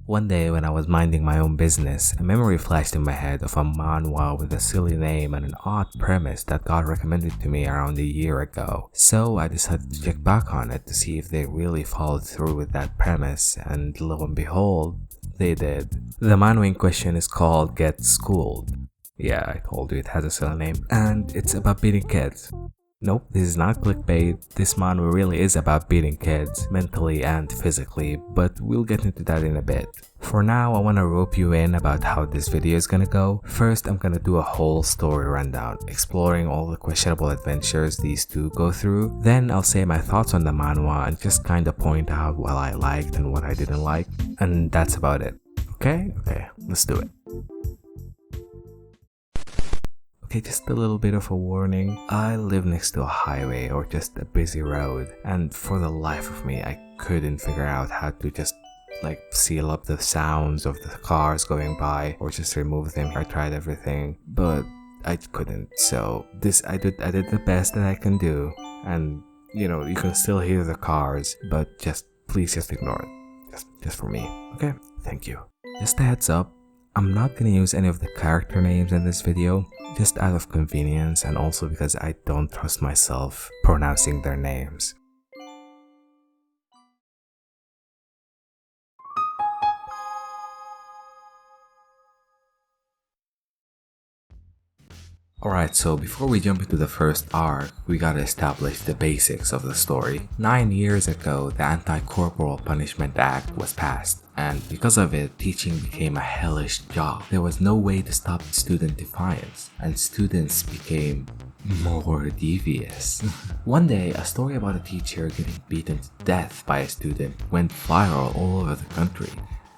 One day when I was minding my own business, a memory flashed in my head of a manhwa with a silly name and an odd premise that got recommended to me around a year ago. So I decided to check back on it to see if they really followed through with that premise, and lo and behold, they did. The manhwa in question is called Get Schooled. Yeah, I told you it has a silly name, and it's about beating kids. Nope, this is not clickbait. This manhwa really is about beating kids, mentally and physically, but we'll get into that in a bit. For now, I wanna rope you in about how this video is gonna go. First, I'm gonna do a whole story rundown, exploring all the questionable adventures these two go through. Then I'll say my thoughts on the manhwa and just kinda point out what I liked and what I didn't like. And that's about it. Okay, let's do it. Okay, just a little bit of a warning. I live next to a highway or just a busy road, and for the life of me, I couldn't figure out how to just seal up the sounds of the cars going by or just remove them. I tried everything, but I couldn't. So I did the best that I can do, and you can still hear the cars, but please ignore it. Just for me. Okay? Thank you. Just a heads up. I'm not gonna use any of the character names in this video, just out of convenience and also because I don't trust myself pronouncing their names. Alright, so before we jump into the first arc, we gotta establish the basics of the story. 9 years ago, the Anti-Corporal Punishment Act was passed, and because of it, teaching became a hellish job. There was no way to stop student defiance, and students became more devious. One day, a story about a teacher getting beaten to death by a student went viral all over the country.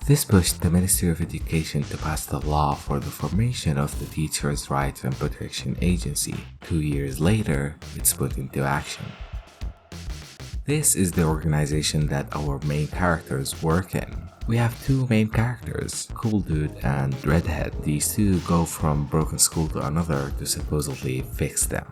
This pushed the Ministry of Education to pass the law for the formation of the Teachers' Rights and Protection Agency. 2 years later, it's put into action. This is the organization that our main characters work in. We have two main characters, Cool Dude and Readhead. These two go from broken school to another to supposedly fix them.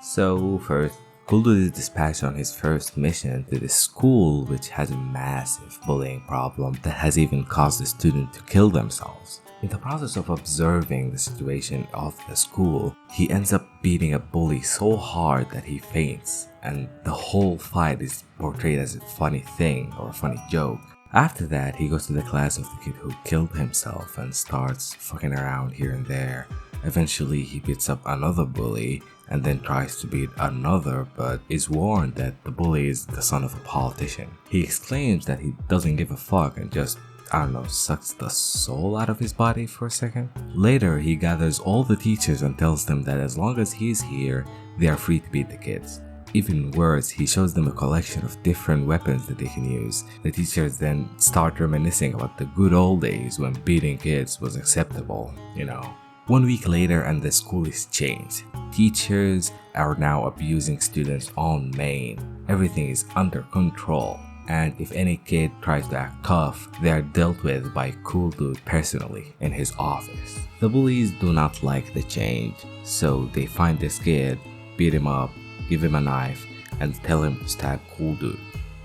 So first, Cool Dude is dispatched on his first mission to this school which has a massive bullying problem that has even caused the student to kill themselves. In the process of observing the situation of the school, he ends up beating a bully so hard that he faints, and the whole fight is portrayed as a funny thing or a funny joke. After that, he goes to the class of the kid who killed himself and starts fucking around here and there. Eventually, he beats up another bully and then tries to beat another, but is warned that the bully is the son of a politician. He exclaims that he doesn't give a fuck and just, sucks the soul out of his body for a second. Later, he gathers all the teachers and tells them that as long as he's here, they are free to beat the kids. Even worse, he shows them a collection of different weapons that they can use. The teachers then start reminiscing about the good old days when beating kids was acceptable, 1 week later and the school is changed. Teachers are now abusing students en masse. Everything is under control, and if any kid tries to act tough, they are dealt with by Cool Dude personally in his office. The bullies do not like the change, so they find this kid, beat him up, give him a knife, and tell him to stab Cool Dude.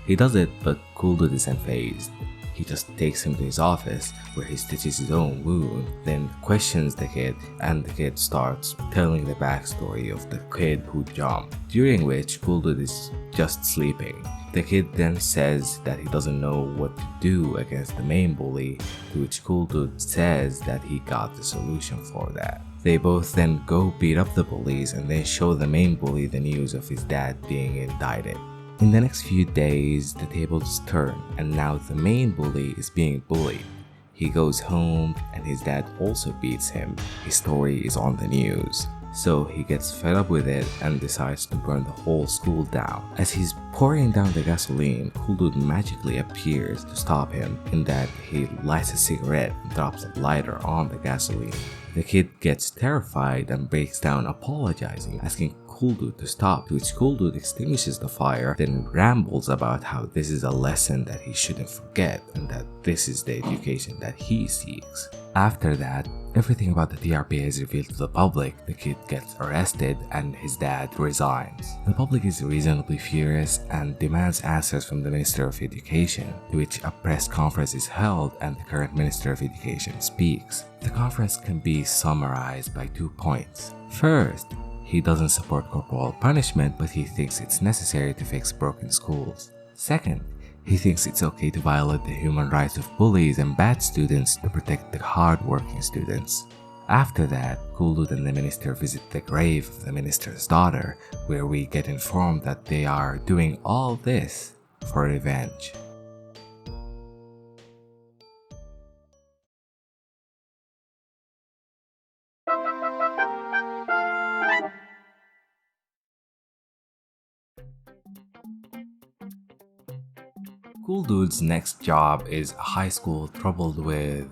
He does it, but Cool Dude is unfazed. He just takes him to his office where he stitches his own wound, then questions the kid, and the kid starts telling the backstory of the kid who jumped, during which Cool Dude is just sleeping. The kid then says that he doesn't know what to do against the main bully, to which Cool Dude says that he got the solution for that. They both then go beat up the bullies and then show the main bully the news of his dad being indicted. In the next few days, the tables turn, and now the main bully is being bullied. He goes home and his dad also beats him. His story is on the news. So he gets fed up with it and decides to burn the whole school down. As he's pouring down the gasoline, Cool Dude magically appears to stop him, in that he lights a cigarette and drops a lighter on the gasoline. The kid gets terrified and breaks down apologizing, asking Cool Dude to stop, to which Cool Dude extinguishes the fire, then rambles about how this is a lesson that he shouldn't forget and that this is the education that he seeks. After that, everything about the TRP is revealed to the public, the kid gets arrested, and his dad resigns. The public is reasonably furious and demands answers from the Minister of Education, to which a press conference is held and the current Minister of Education speaks. The conference can be summarized by 2 points. First, he doesn't support corporal punishment, but he thinks it's necessary to fix broken schools. Second, he thinks it's okay to violate the human rights of bullies and bad students to protect the hard-working students. After that, Cool Dude and the minister visit the grave of the minister's daughter, where we get informed that they are doing all this for revenge. Cool Dude's next job is a high school troubled with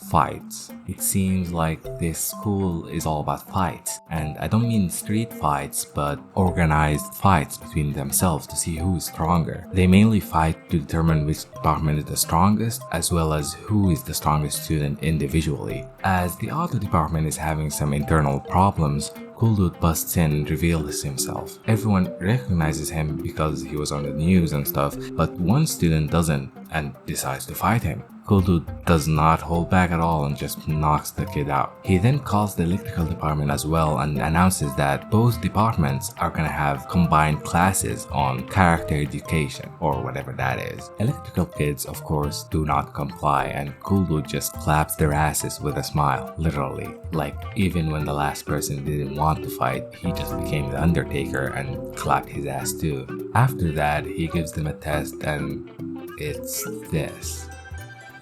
fights. It seems like this school is all about fights, and I don't mean street fights, but organized fights between themselves to see who is stronger. They mainly fight to determine which department is the strongest, as well as who is the strongest student individually. As the auto department is having some internal problems, Cool Dude busts in and reveals himself. Everyone recognizes him because he was on the news and stuff, but one student doesn't and decides to fight him. Cool Dude does not hold back at all and just knocks the kid out. He then calls the electrical department as well and announces that both departments are gonna have combined classes on character education or whatever that is. Electrical kids, of course, do not comply, and Cool Dude just claps their asses with a smile, literally. Like, even when the last person didn't want to fight, he just became the Undertaker and clapped his ass too. After that, he gives them a test and it's this.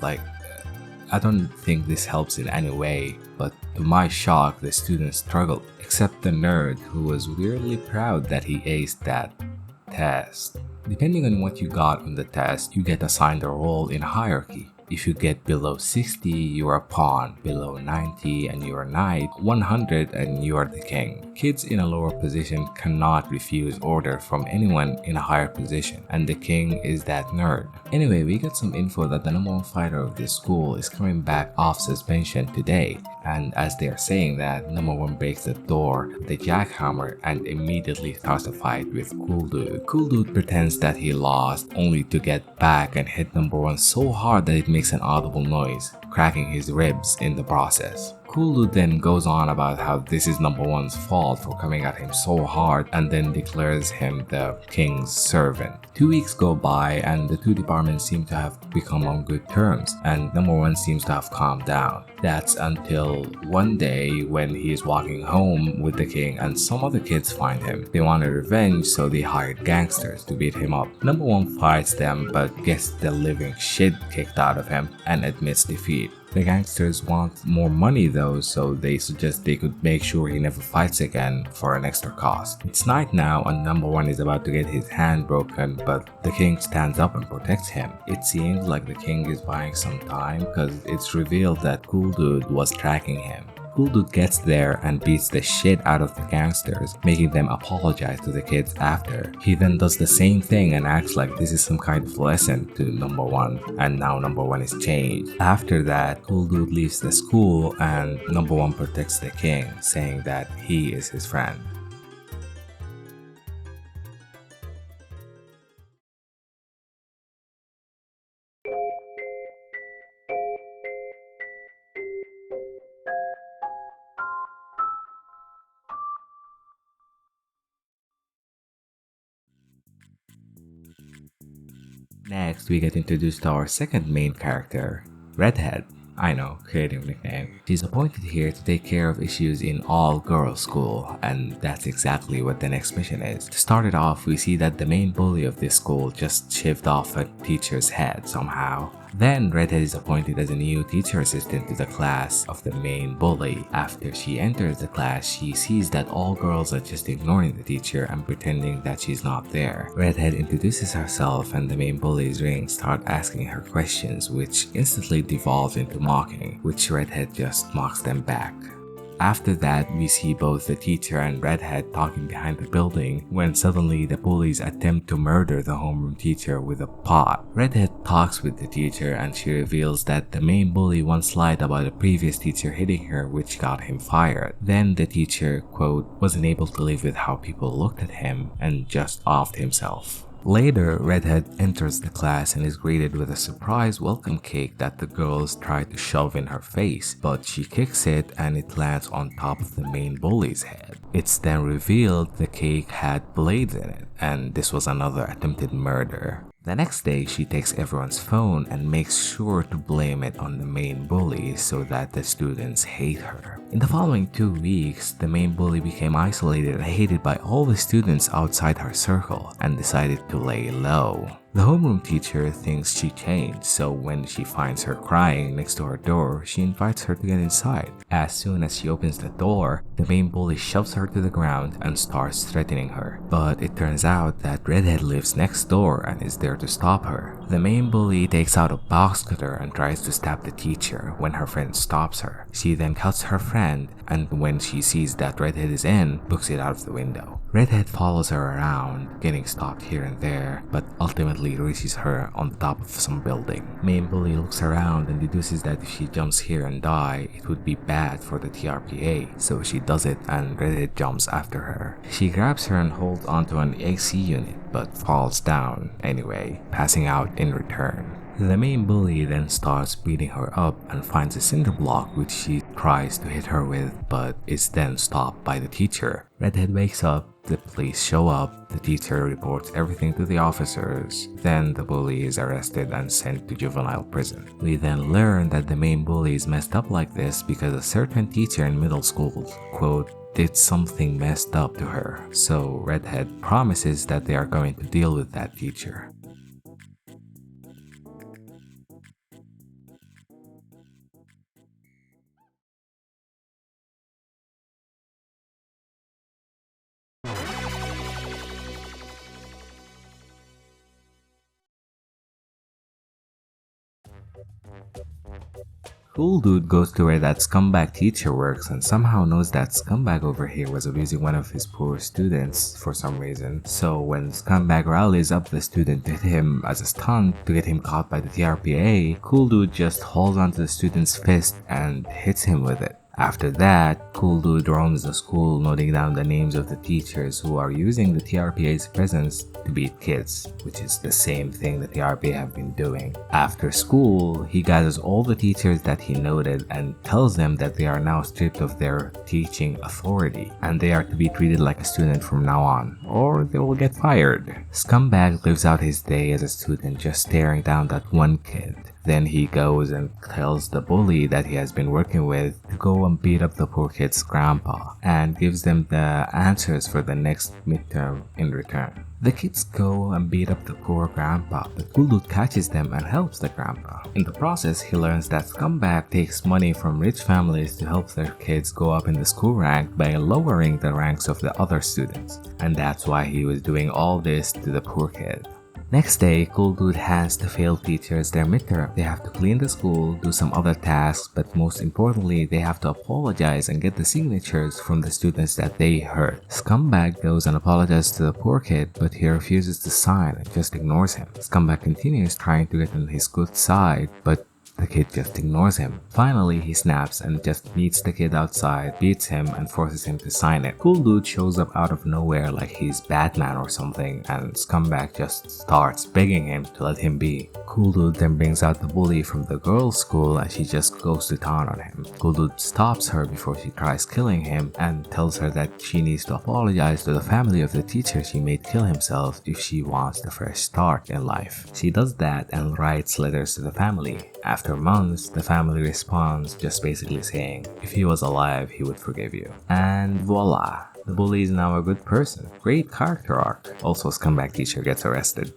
Like, I don't think this helps in any way, but to my shock, the students struggled, except the nerd who was weirdly proud that he aced that test. Depending on what you got on the test, you get assigned a role in a hierarchy. If you get below 60, you are a pawn, below 90 and you are a knight, 100 and you are the king. Kids in a lower position cannot refuse order from anyone in a higher position, and the king is that nerd. Anyway, we get some info that the #1 fighter of this school is coming back off suspension today, and as they are saying that, #1 breaks the door with a jackhammer and immediately starts a fight with Cool Dude. Cool Dude pretends that he lost, only to get back and hit #1 so hard that it makes an audible noise, cracking his ribs in the process. Cool Dude then goes on about how this is #1's fault for coming at him so hard and then declares him the king's servant. 2 weeks go by and the two departments seem to have become on good terms, and #1 seems to have calmed down. That's until one day when he is walking home with the king and some other kids find him. They wanted revenge, so they hired gangsters to beat him up. #1 fights them but gets the living shit kicked out of him and admits defeat. The gangsters want more money though, so they suggest they could make sure he never fights again for an extra cost. It's night now and #1 is about to get his hand broken, but the king stands up and protects him. It seems like the king is buying some time because it's revealed that Cool Dude was tracking him. Cool Dude gets there and beats the shit out of the gangsters, making them apologize to the kids after. He then does the same thing and acts like this is some kind of lesson to #1, and now #1 is changed. After that, Cool Dude leaves the school and #1 protects the king, saying that he is his friend. Next, we get introduced to our second main character, Readhead. I know, creative nickname. She's appointed here to take care of issues in all-girls school, and that's exactly what the next mission is. To start it off, we see that the main bully of this school just shaved off a teacher's head somehow. Then Readhead is appointed as a new teacher assistant to the class of the main bully. After she enters the class, she sees that all girls are just ignoring the teacher and pretending that she's not there. Readhead introduces herself and the main bully's ring start asking her questions, which instantly devolves into mocking, which Readhead just mocks them back. After that, we see both the teacher and Readhead talking behind the building when suddenly the bullies attempt to murder the homeroom teacher with a pot. Readhead talks with the teacher and she reveals that the main bully once lied about a previous teacher hitting her, which got him fired. Then the teacher, quote, wasn't able to live with how people looked at him and just offed himself. Later, Readhead enters the class and is greeted with a surprise welcome cake that the girls try to shove in her face, but she kicks it and it lands on top of the main bully's head. It's then revealed the cake had blades in it, and this was another attempted murder. The next day, she takes everyone's phone and makes sure to blame it on the main bully so that the students hate her. In the following 2 weeks, the main bully became isolated and hated by all the students outside her circle and decided to lay low. The homeroom teacher thinks she changed, so when she finds her crying next to her door, she invites her to get inside. As soon as she opens the door, the main bully shoves her to the ground and starts threatening her. But it turns out that Readhead lives next door and is there to stop her. The main bully takes out a box cutter and tries to stab the teacher when her friend stops her. She then cuts her friend, and when she sees that Readhead is in, books it out of the window. Readhead follows her around, getting stopped here and there, but ultimately reaches her on the top of some building. Main bully looks around and deduces that if she jumps here and die, it would be bad for the TRPA, so she does it and Readhead jumps after her. She grabs her and holds onto an AC unit, but falls down anyway, passing out in return. The main bully then starts beating her up and finds a cinder block which she tries to hit her with, but is then stopped by the teacher. Readhead wakes up, the police show up, the teacher reports everything to the officers, then the bully is arrested and sent to juvenile prison. We then learn that the main bully is messed up like this because a certain teacher in middle school, quote, did something messed up to her, so Readhead promises that they are going to deal with that teacher. Cool Dude goes to where that scumbag teacher works and somehow knows that scumbag over here was abusing one of his poor students for some reason. So when scumbag rallies up the student to hit him as a stunt to get him caught by the TRPA, Cool Dude just holds onto the student's fist and hits him with it. After that, Cool Dude roams the school noting down the names of the teachers who are using the TRPA's presence to beat kids, which is the same thing the TRPA have been doing. After school, he gathers all the teachers that he noted and tells them that they are now stripped of their teaching authority and they are to be treated like a student from now on, or they will get fired. Scumbag lives out his day as a student just staring down that one kid. Then he goes and tells the bully that he has been working with to go and beat up the poor kid's grandpa and gives them the answers for the next midterm in return. The kids go and beat up the poor grandpa, but Cool Dude catches them and helps the grandpa. In the process, he learns that Scumbag takes money from rich families to help their kids go up in the school rank by lowering the ranks of the other students, and that's why he was doing all this to the poor kid. Next day, Cool Dude hands the failed teachers their midterm. They have to clean the school, do some other tasks, but most importantly, they have to apologize and get the signatures from the students that they hurt. Scumbag goes and apologizes to the poor kid, but he refuses to sign and just ignores him. Scumbag continues trying to get on his good side, but the kid just ignores him. Finally, he snaps and just meets the kid outside, beats him, and forces him to sign it. Cool Dude shows up out of nowhere like he's Batman or something, and Scumbag just starts begging him to let him be. Cool Dude then brings out the bully from the girls' school and she just goes to town on him. Cool Dude stops her before she tries killing him and tells her that she needs to apologize to the family of the teacher she made kill himself if she wants a fresh start in life. She does that and writes letters to the family. After months, the family responds just basically saying, if he was alive, he would forgive you. And voila, the bully is now a good person. Great character arc. Also, Scumbag Teacher gets arrested.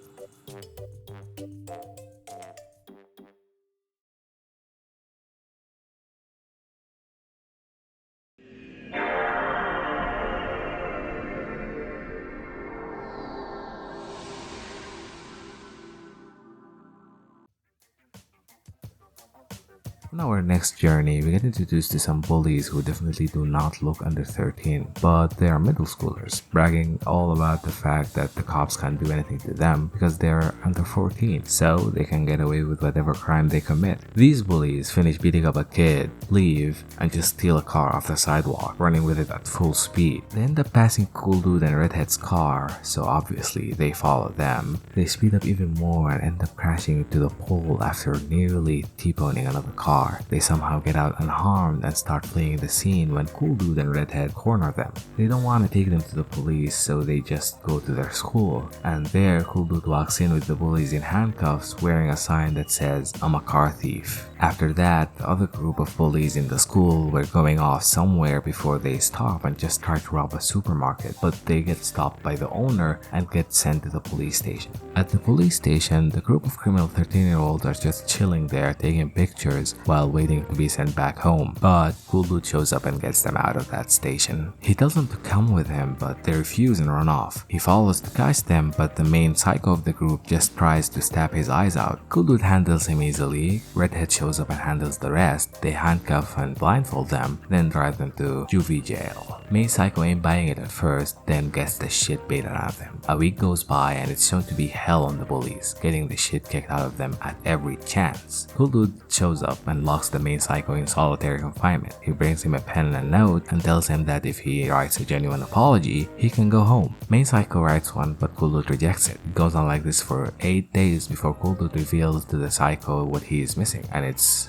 On our next journey, we get introduced to some bullies who definitely do not look under 13, but they are middle schoolers, bragging all about the fact that the cops can't do anything to them because they're under 14, so they can get away with whatever crime they commit. These bullies finish beating up a kid, leave, and just steal a car off the sidewalk, running with it at full speed. They end up passing Cool Dude and Readhead's car, so obviously they follow them. They speed up even more and end up crashing into the pole after nearly T-poning another car. They somehow get out unharmed and start fleeing the scene when Cool Dude and Readhead corner them. They don't want to take them to the police, so they just go to their school. And there, Cool Dude walks in with the bullies in handcuffs, wearing a sign that says, "I'm a car thief." After that, the other group of bullies in the school were going off somewhere before they stop and just try to rob a supermarket, but they get stopped by the owner and get sent to the police station. At the police station, the group of criminal 13-year-olds are just chilling there taking pictures while waiting to be sent back home, but Cool Dude shows up and gets them out of that station. He tells them to come with him, but they refuse and run off. He follows to catch them, but the main psycho of the group just tries to stab his eyes out. Cool Dude handles him easily. Readhead shows up and handles the rest. They handcuff and blindfold them, then drive them to juvie jail. Main Psycho ain't buying it at first, then gets the shit beaten out of him. A week goes by and it's shown to be hell on the bullies, getting the shit kicked out of them at every chance. Cool Dude shows up and locks the Main Psycho in solitary confinement. He brings him a pen and a note and tells him that if he writes a genuine apology, he can go home. Main Psycho writes one, but Cool Dude rejects it. It goes on like this for 8 days before Cool Dude reveals to the Psycho what he is missing, and it's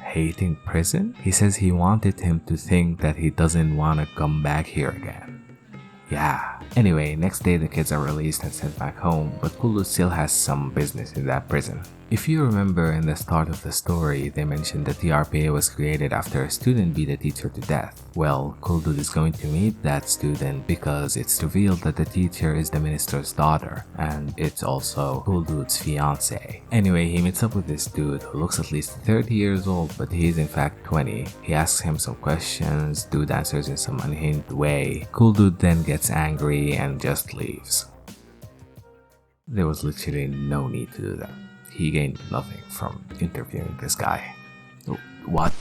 hating prison? He says he wanted him to think that he doesn't want to come back here again. Yeah. Anyway, next day the kids are released and sent back home, but Cool Dude still has some business in that prison. If you remember in the start of the story, they mentioned that the RPA was created after a student beat a teacher to death. Well, Cool Dude is going to meet that student because it's revealed that the teacher is the minister's daughter, and it's also Cool Dude's fiance. Anyway, he meets up with this dude who looks at least 30 years old, but he is in fact 20. He asks him some questions, Dude answers in some unhinged way. Cool Dude then gets angry and just leaves. There was literally no need to do that. He gained nothing from interviewing this guy. What?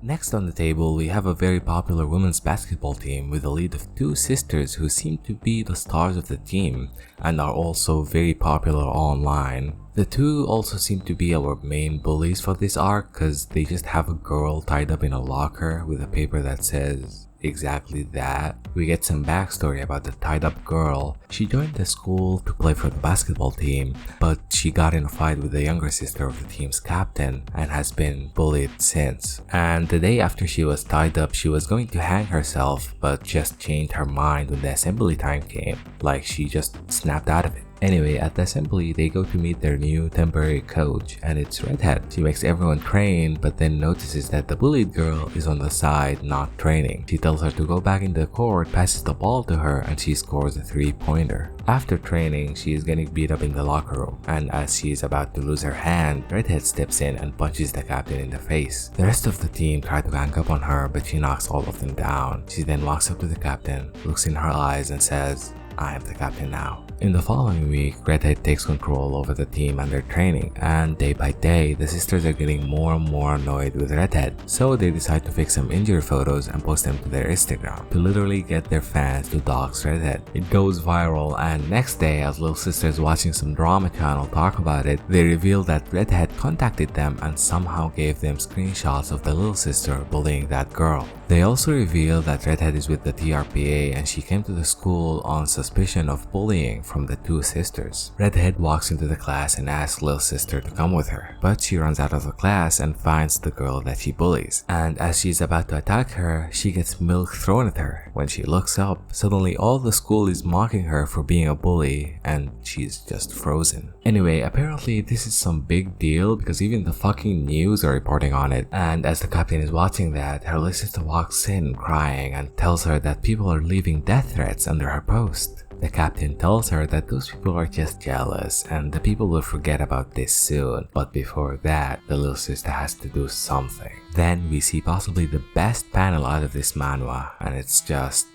Next on the table, we have a very popular women's basketball team with the lead of two sisters who seem to be the stars of the team and are also very popular online. The two also seem to be our main bullies for this arc because they just have a girl tied up in a locker with a paper that says exactly that. We get some backstory about the tied up girl. She joined the school to play for the basketball team, but she got in a fight with the younger sister of the team's captain and has been bullied since. And the day after she was tied up, she was going to hang herself, but just changed her mind when the assembly time came. Like, she just snapped out of it. Anyway, at the assembly, they go to meet their new temporary coach, and it's Readhead. She makes everyone train, but then notices that the bullied girl is on the side not training. She tells her to go back in the court, passes the ball to her, and she scores a 3-pointer. After training, she is getting beat up in the locker room, and as she is about to lose her hand, Readhead steps in and punches the captain in the face. The rest of the team try to gang up on her, but she knocks all of them down. She then walks up to the captain, looks in her eyes, and says, "I am the captain now." In the following week, Readhead takes control over the team and their training, and day by day, the sisters are getting more and more annoyed with Readhead, so they decide to fix some injury photos and post them to their Instagram to literally get their fans to dox Readhead. It goes viral, and next day, as little sisters watching some drama channel talk about it, they reveal that Readhead contacted them and somehow gave them screenshots of the little sister bullying that girl. They also reveal that Readhead is with the TRPA and she came to the school on suspicion of bullying from the two sisters. Readhead walks into the class and asks little sister to come with her, but she runs out of the class and finds the girl that she bullies. And as she's about to attack her, she gets milk thrown at her. When she looks up, suddenly all the school is mocking her for being a bully and she's just frozen. Anyway, apparently this is some big deal because even the fucking news are reporting on it. And as the captain is watching that, her little sister walks in crying and tells her that people are leaving death threats under her post. The captain tells her that those people are just jealous and the people will forget about this soon, but before that, the little sister has to do something. Then we see possibly the best panel out of this manhwa, and it's just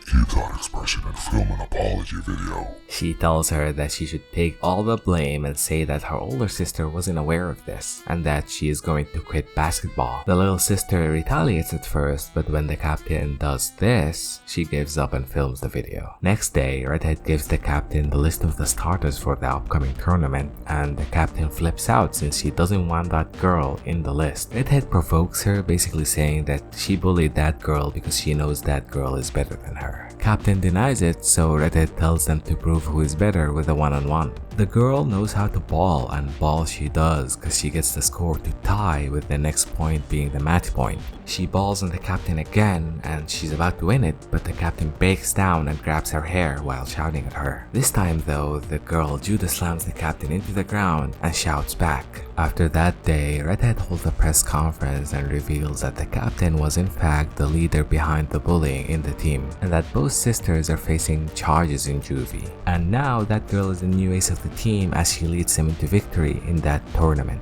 keep that expression and film an apology video. She tells her that she should take all the blame and say that her older sister wasn't aware of this and that she is going to quit basketball. The little sister retaliates at first, but when the captain does this, she gives up and films the video. Next day, Readhead gives the captain the list of the starters for the upcoming tournament, and the captain flips out since she doesn't want that girl in the list. Readhead provokes her, basically saying that she bullied that girl because she knows that girl is better than her. Captain denies it, so Readhead tells them to prove who is better with a one-on-one. The girl knows how to ball, and ball she does because she gets the score to tie, with the next point being the match point. She balls on the captain again and she's about to win it, but the captain breaks down and grabs her hair while shouting at her. This time though, the girl judo slams the captain into the ground and shouts back. After that day, Readhead holds a press conference and reveals that the captain was in fact the leader behind the bullying in the team, and that both sisters are facing charges in juvie. And now that girl is the new ace of the team as she leads them into victory in that tournament.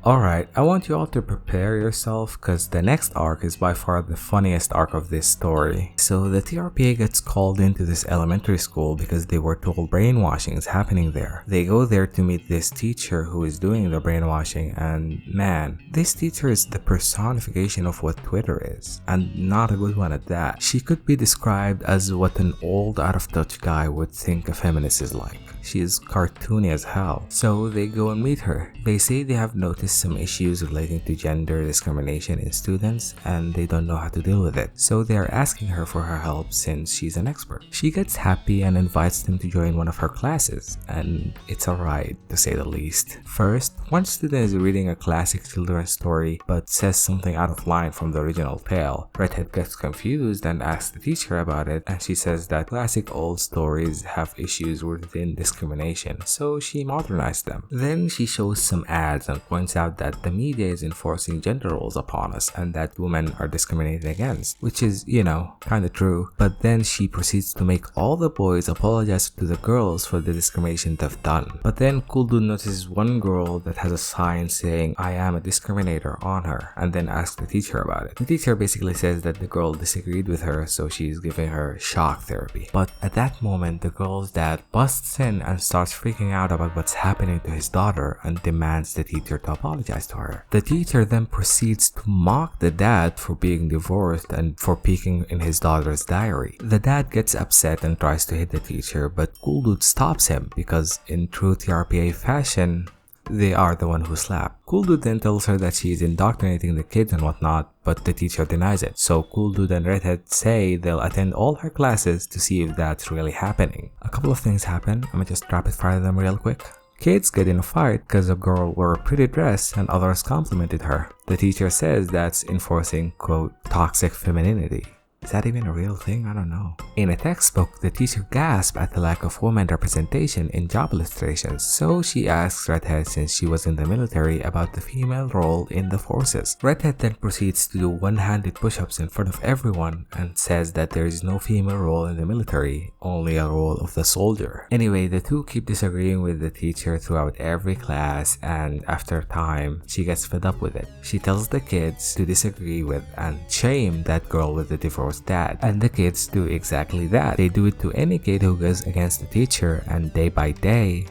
Alright, I want you all to prepare yourself because the next arc is by far the funniest arc of this story. So the TRPA gets called into this elementary school because they were told brainwashing is happening there. They go there to meet this teacher who is doing the brainwashing, and man, this teacher is the personification of what Twitter is, and not a good one at that. She could be described as what an old out-of-touch guy would think a feminist is like. She is cartoony as hell. So they go and meet her. They say they have noticed some issues relating to gender discrimination in students and they don't know how to deal with it. So they are asking her for her help since she's an expert. She gets happy and invites them to join one of her classes, and it's a ride to say the least. First, one student is reading a classic children's story but says something out of line from the original tale. Readhead gets confused and asks the teacher about it, and she says that classic old stories have issues within discrimination, so she modernized them. Then she shows some ads and points out that the media is enforcing gender roles upon us and that women are discriminated against, which is, you know, kinda true. But then she proceeds to make all the boys apologize to the girls for the discrimination they've done. But then Cool Dude notices one girl that has a sign saying "I am a discriminator" on her, and then asks the teacher about it. The teacher basically says that the girl disagreed with her, so she's giving her shock therapy. But at that moment, the girl's dad busts in and starts freaking out about what's happening to his daughter and demands the teacher to apologize to her. The teacher then proceeds to mock the dad for being divorced and for peeking in his daughter's diary. The dad gets upset and tries to hit the teacher, but Cool Dude stops him because in true TRPA fashion, they are the one who slapped. Cool Dude then tells her that she is indoctrinating the kids and whatnot, but the teacher denies it. So Cool Dude and Readhead say they'll attend all her classes to see if that's really happening. A couple of things happen. I'm gonna just rapid fire them real quick. Kids get in a fight because a girl wore a pretty dress and others complimented her. The teacher says that's enforcing, quote, toxic femininity. Is that even a real thing? I don't know. In a textbook, the teacher gasped at the lack of woman representation in job illustrations, so she asks Readhead, since she was in the military, about the female role in the forces. Readhead then proceeds to do one-handed push-ups in front of everyone and says that there is no female role in the military, only a role of the soldier. Anyway, the two keep disagreeing with the teacher throughout every class, and after time, she gets fed up with it. She tells the kids to disagree with and shame that girl with the divorce dad, and the kids do exactly that. They do it to any kid who goes against the teacher, and day by day,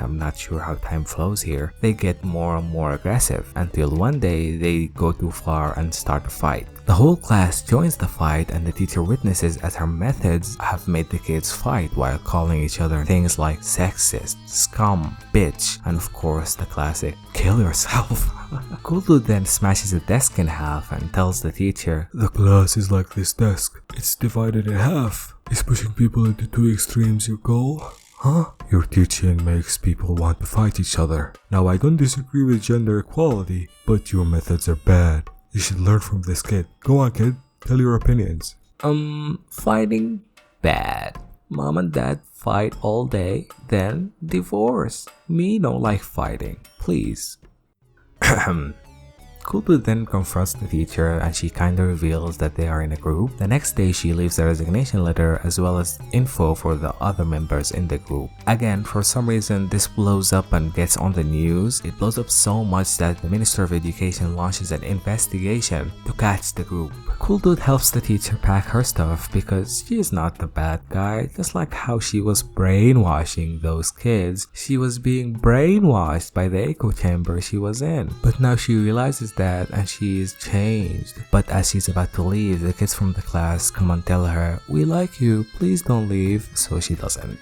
I'm not sure how time flows here, they get more and more aggressive until one day they go too far and start a fight. The whole class joins the fight and the teacher witnesses as her methods have made the kids fight while calling each other things like sexist, scum, bitch, and of course the classic kill yourself. Cool Dude then smashes a desk in half and tells the teacher, "The class is like this desk. It's divided in half. Is pushing people into two extremes your goal? Huh? Your teaching makes people want to fight each other. Now I don't disagree with gender equality, but your methods are bad. You should learn from this kid. Go on, kid. Tell your opinions." Fighting bad. Mom and dad fight all day, then divorce. Me don't like fighting. Please. Kudu then confronts the teacher and she kinda reveals that they are in a group. The next day she leaves a resignation letter as well as info for the other members in the group. Again, for some reason this blows up and gets on the news. It blows up so much that the Minister of Education launches an investigation to catch the group. Cool Dude helps the teacher pack her stuff because she is not the bad guy. Just like how she was brainwashing those kids, she was being brainwashed by the echo chamber she was in. But now she realizes that and she is changed. But as she's about to leave, the kids from the class come and tell her, "We like you, please don't leave," so she doesn't.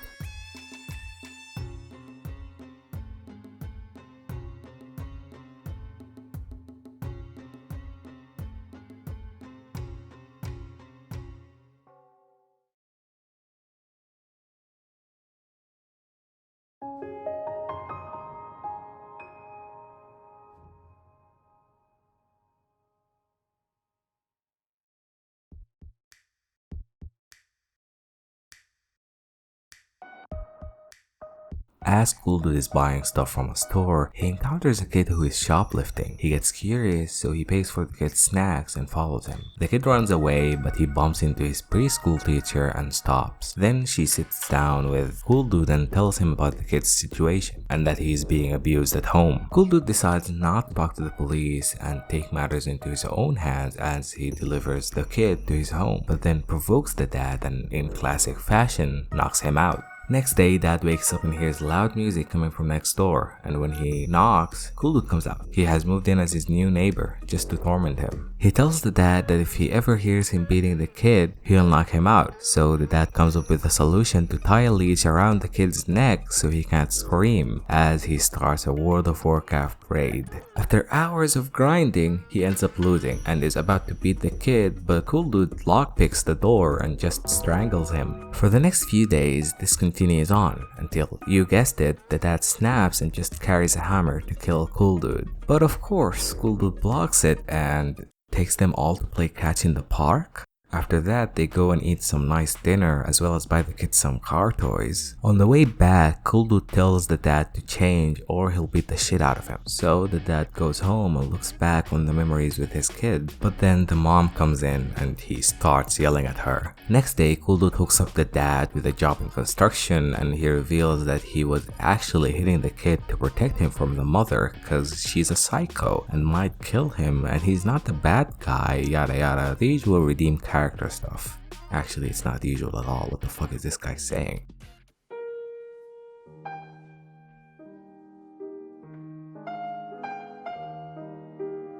As Cool Dude is buying stuff from a store, he encounters a kid who is shoplifting. He gets curious, so he pays for the kid's snacks and follows him. The kid runs away, but he bumps into his preschool teacher and stops. Then she sits down with Cool Dude and tells him about the kid's situation and that he is being abused at home. Cool Dude decides not to talk to the police and take matters into his own hands as he delivers the kid to his home, but then provokes the dad and, in classic fashion, knocks him out. Next day, Dad wakes up and hears loud music coming from next door, and when he knocks, Cool Dude comes out. He has moved in as his new neighbor, just to torment him. He tells the dad that if he ever hears him beating the kid, he'll knock him out, so the dad comes up with a solution to tie a leash around the kid's neck so he can't scream, as he starts a World of Warcraft raid. After hours of grinding, he ends up losing, and is about to beat the kid, but Cool Dude lockpicks the door and just strangles him. For the next few days, this continues on until, you guessed it, the dad snaps and just carries a hammer to kill Cool Dude. But of course, Cool Dude blocks it and takes them all to play catch in the park. After that, they go and eat some nice dinner as well as buy the kids some car toys. On the way back, Cool Dude tells the dad to change or he'll beat the shit out of him. So the dad goes home and looks back on the memories with his kid. But then the mom comes in and he starts yelling at her. Next day, Cool Dude hooks up the dad with a job in construction and he reveals that he was actually hitting the kid to protect him from the mother because she's a psycho and might kill him and he's not the bad guy, yada yada, the usual redeemed character stuff. Actually, it's not usual at all. What the fuck is this guy saying?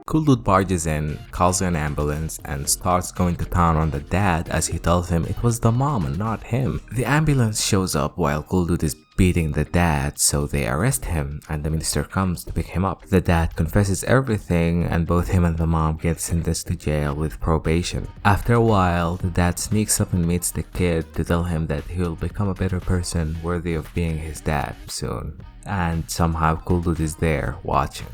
Cool Dude barges in, calls an ambulance, and starts going to town on the dad as he tells him it was the mom and not him. The ambulance shows up while Cool Dude is beating the dad, so they arrest him and the minister comes to pick him up. The dad confesses everything and both him and the mom get sentenced to jail with probation. After a while, the dad sneaks up and meets the kid to tell him that he'll become a better person worthy of being his dad soon. And somehow Cool Dude is there watching.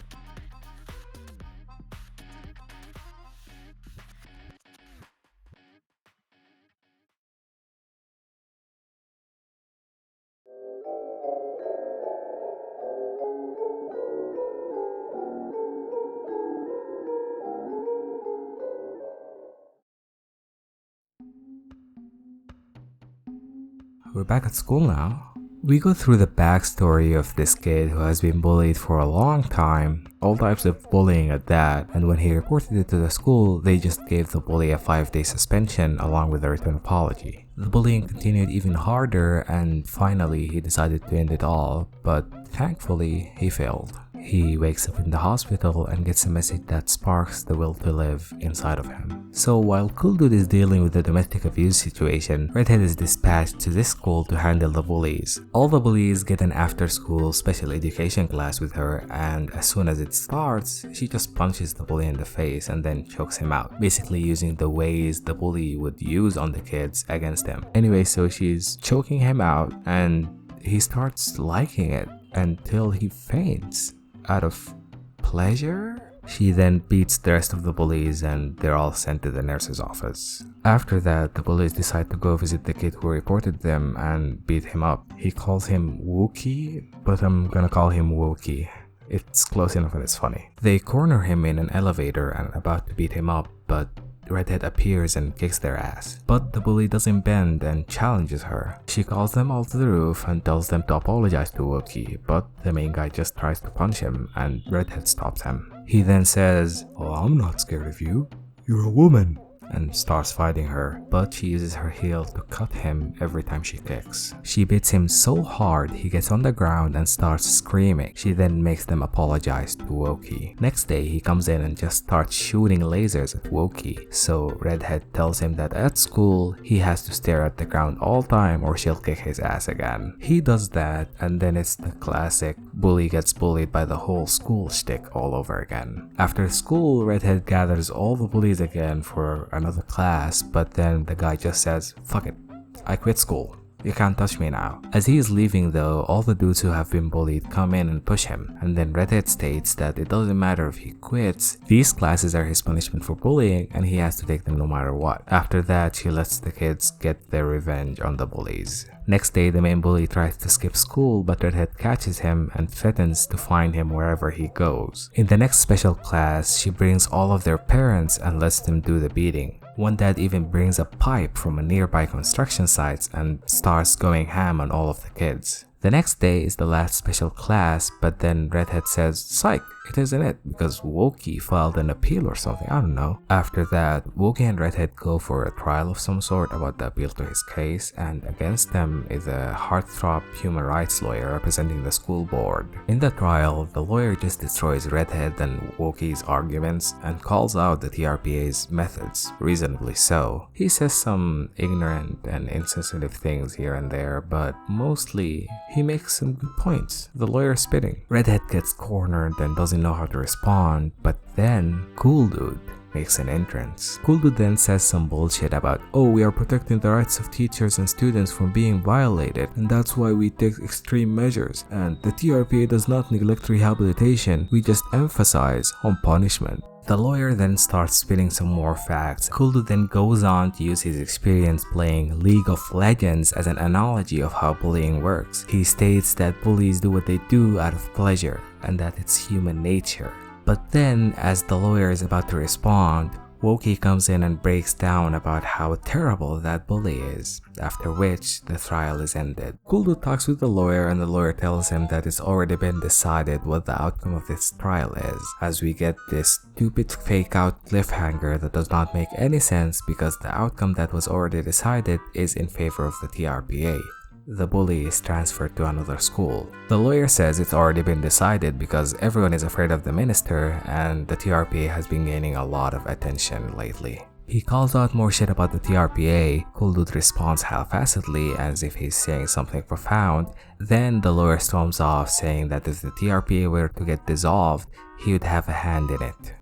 We're back at school now. We go through the backstory of this kid who has been bullied for a long time, all types of bullying at that, and when he reported it to the school, they just gave the bully a 5-day suspension along with a written apology. The bullying continued even harder and finally he decided to end it all, but thankfully he failed. He wakes up in the hospital and gets a message that sparks the will to live inside of him. So while Cool Dude is dealing with the domestic abuse situation, Readhead is dispatched to this school to handle the bullies. All the bullies get an after-school special education class with her, and as soon as it starts, she just punches the bully in the face and then chokes him out, basically using the ways the bully would use on the kids against him. Anyway, so she's choking him out and he starts liking it until he faints. Out of pleasure? She then beats the rest of the bullies and they're all sent to the nurse's office. After that, the bullies decide to go visit the kid who reported them and beat him up. He calls him Wookie, but I'm gonna call him Wookie. It's close enough and it's funny. They corner him in an elevator and about to beat him up, but Readhead appears and kicks their ass. But the bully doesn't bend and challenges her. She calls them all to the roof and tells them to apologize to Wookie, but the main guy just tries to punch him and Readhead stops him. He then says, "Oh, I'm not scared of you. You're a woman," and starts fighting her, but she uses her heel to cut him every time she kicks. She beats him so hard he gets on the ground and starts screaming. She then makes them apologize to Wookie. Next day, he comes in and just starts shooting lasers at Wookie, so Readhead tells him that at school, he has to stare at the ground all time or she'll kick his ass again. He does that, and then it's the classic bully gets bullied by the whole school shtick all over again. After school, Readhead gathers all the bullies again for another class, but then the guy just says, "Fuck it, I quit school. You can't touch me now." As he is leaving though, all the dudes who have been bullied come in and push him, and then Readhead states that it doesn't matter if he quits, these classes are his punishment for bullying and he has to take them no matter what. After that, she lets the kids get their revenge on the bullies. Next day, the main bully tries to skip school, but Readhead catches him and threatens to find him wherever he goes. In the next special class, she brings all of their parents and lets them do the beating. One dad even brings a pipe from a nearby construction site and starts going ham on all of the kids. The next day is the last special class, but then Readhead says, "Psych, it isn't it," because Wookie filed an appeal or something, I don't know. After that, Wookie and Readhead go for a trial of some sort about the appeal to his case, and against them is a heartthrob human rights lawyer representing the school board. In the trial, the lawyer just destroys Readhead and Wookie's arguments and calls out the TRPA's methods, reasonably so. He says some ignorant and insensitive things here and there, but mostly he makes some good points. The lawyer is spitting. Readhead gets cornered and doesn't know how to respond, but then Cool Dude makes an entrance. Cool Dude then says some bullshit about, "Oh, we are protecting the rights of teachers and students from being violated, and that's why we take extreme measures, and the TRPA does not neglect rehabilitation, we just emphasize on punishment." The lawyer then starts spitting some more facts. Cool Dude then goes on to use his experience playing League of Legends as an analogy of how bullying works. He states that bullies do what they do out of pleasure, and that it's human nature. But then, as the lawyer is about to respond, Wookie comes in and breaks down about how terrible that bully is, after which the trial is ended. Cool Dude talks with the lawyer and the lawyer tells him that it's already been decided what the outcome of this trial is, as we get this stupid fake out cliffhanger that does not make any sense because the outcome that was already decided is in favor of the TRPA. The bully is transferred to another school. The lawyer says it's already been decided because everyone is afraid of the minister and the TRPA has been gaining a lot of attention lately. He calls out more shit about the TRPA. Cool Dude responds half-assedly as if he's saying something profound. Then the lawyer storms off saying that if the TRPA were to get dissolved, he would have a hand in it.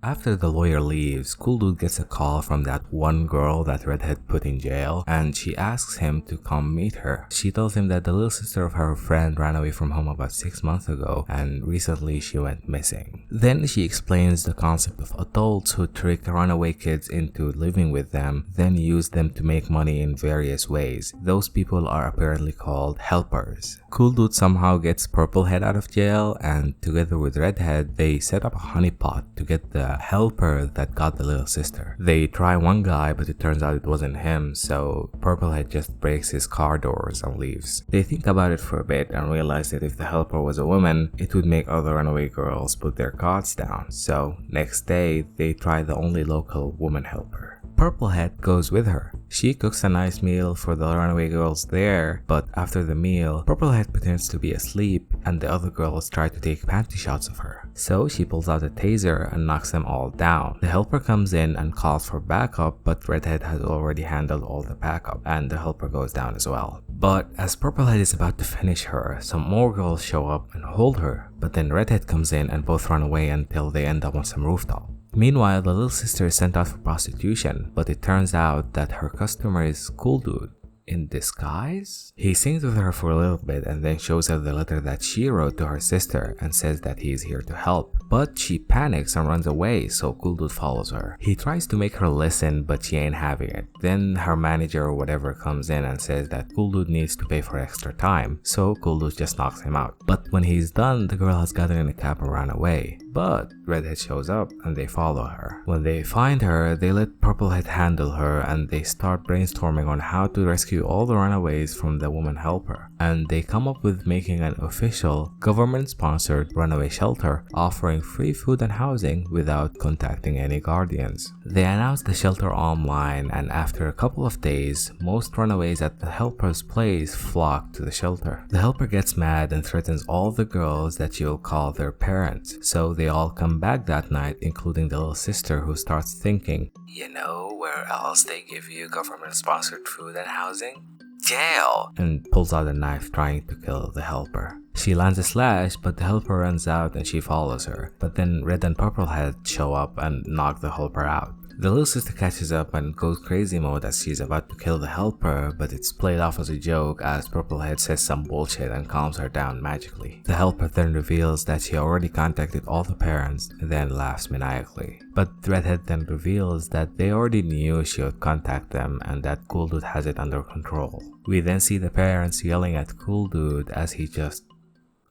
After the lawyer leaves, Cool Dude gets a call from that one girl that Readhead put in jail, and she asks him to come meet her. She tells him that the little sister of her friend ran away from home about 6 months ago, and recently she went missing. Then she explains the concept of adults who trick runaway kids into living with them, then use them to make money in various ways. Those people are apparently called helpers. Cool Dude somehow gets Purplehead out of jail, and together with Readhead, they set up a honeypot to get the helper that got the little sister. They try one guy, but it turns out it wasn't him, so Purplehead just breaks his car doors and leaves. They think about it for a bit and realize that if the helper was a woman, it would make other runaway girls put their guards down. So next day, they try the only local woman helper. Purplehead goes with her. She cooks a nice meal for the runaway girls there, but after the meal, Purplehead pretends to be asleep and the other girls try to take panty shots of her. So she pulls out a taser and knocks them all down. The helper comes in and calls for backup, but Readhead has already handled all the backup and the helper goes down as well. But as Purplehead is about to finish her, some more girls show up and hold her, but then Redhead comes in and both run away until they end up on some rooftop. Meanwhile, the little sister is sent out for prostitution, but it turns out that her customer is Cool Dude. In disguise? He sings with her for a little bit and then shows her the letter that she wrote to her sister and says that he is here to help. But she panics and runs away, so Cool Dude follows her. He tries to make her listen, but she ain't having it. Then her manager or whatever comes in and says that Cool Dude needs to pay for extra time, so Cool Dude just knocks him out. But when he's done, the girl has gotten in a cab and ran away. But Redhead shows up and they follow her. When they find her, they let Purplehead handle her and they start brainstorming on how to rescue all the runaways from the woman helper. And they come up with making an official, government-sponsored runaway shelter offering free food and housing without contacting any guardians. They announce the shelter online, and after a couple of days, most runaways at the helper's place flock to the shelter. The helper gets mad and threatens all the girls that she'll call their parents, so they all come back that night, including the little sister, who starts thinking, you know where else they give you government-sponsored food and housing? Jail! And pulls out a knife trying to kill the helper. She lands a slash, but the helper runs out and she follows her. But then Red and Purplehead show up and knock the helper out. The little sister catches up and goes crazy mode as she's about to kill the helper, but it's played off as a joke as Purplehead says some bullshit and calms her down magically. The helper then reveals that she already contacted all the parents and then laughs maniacally. But Redhead then reveals that they already knew she would contact them and that Cool Dude has it under control. We then see the parents yelling at Cool Dude as he just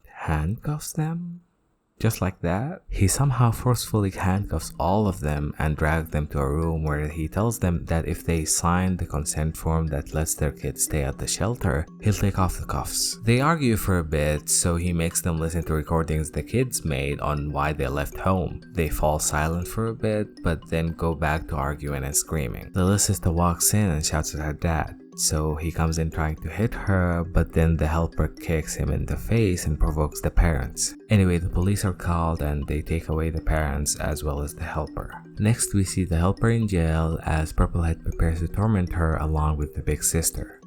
handcuffs them? Just like that? He somehow forcefully handcuffs all of them and drags them to a room where he tells them that if they sign the consent form that lets their kids stay at the shelter, he'll take off the cuffs. They argue for a bit, so he makes them listen to recordings the kids made on why they left home. They fall silent for a bit, but then go back to arguing and screaming. The little sister walks in and shouts at her dad. So he comes in trying to hit her, but then the helper kicks him in the face and provokes the parents. Anyway, the police are called and they take away the parents as well as the helper. Next, we see the helper in jail as Purplehead prepares to torment her along with the big sister.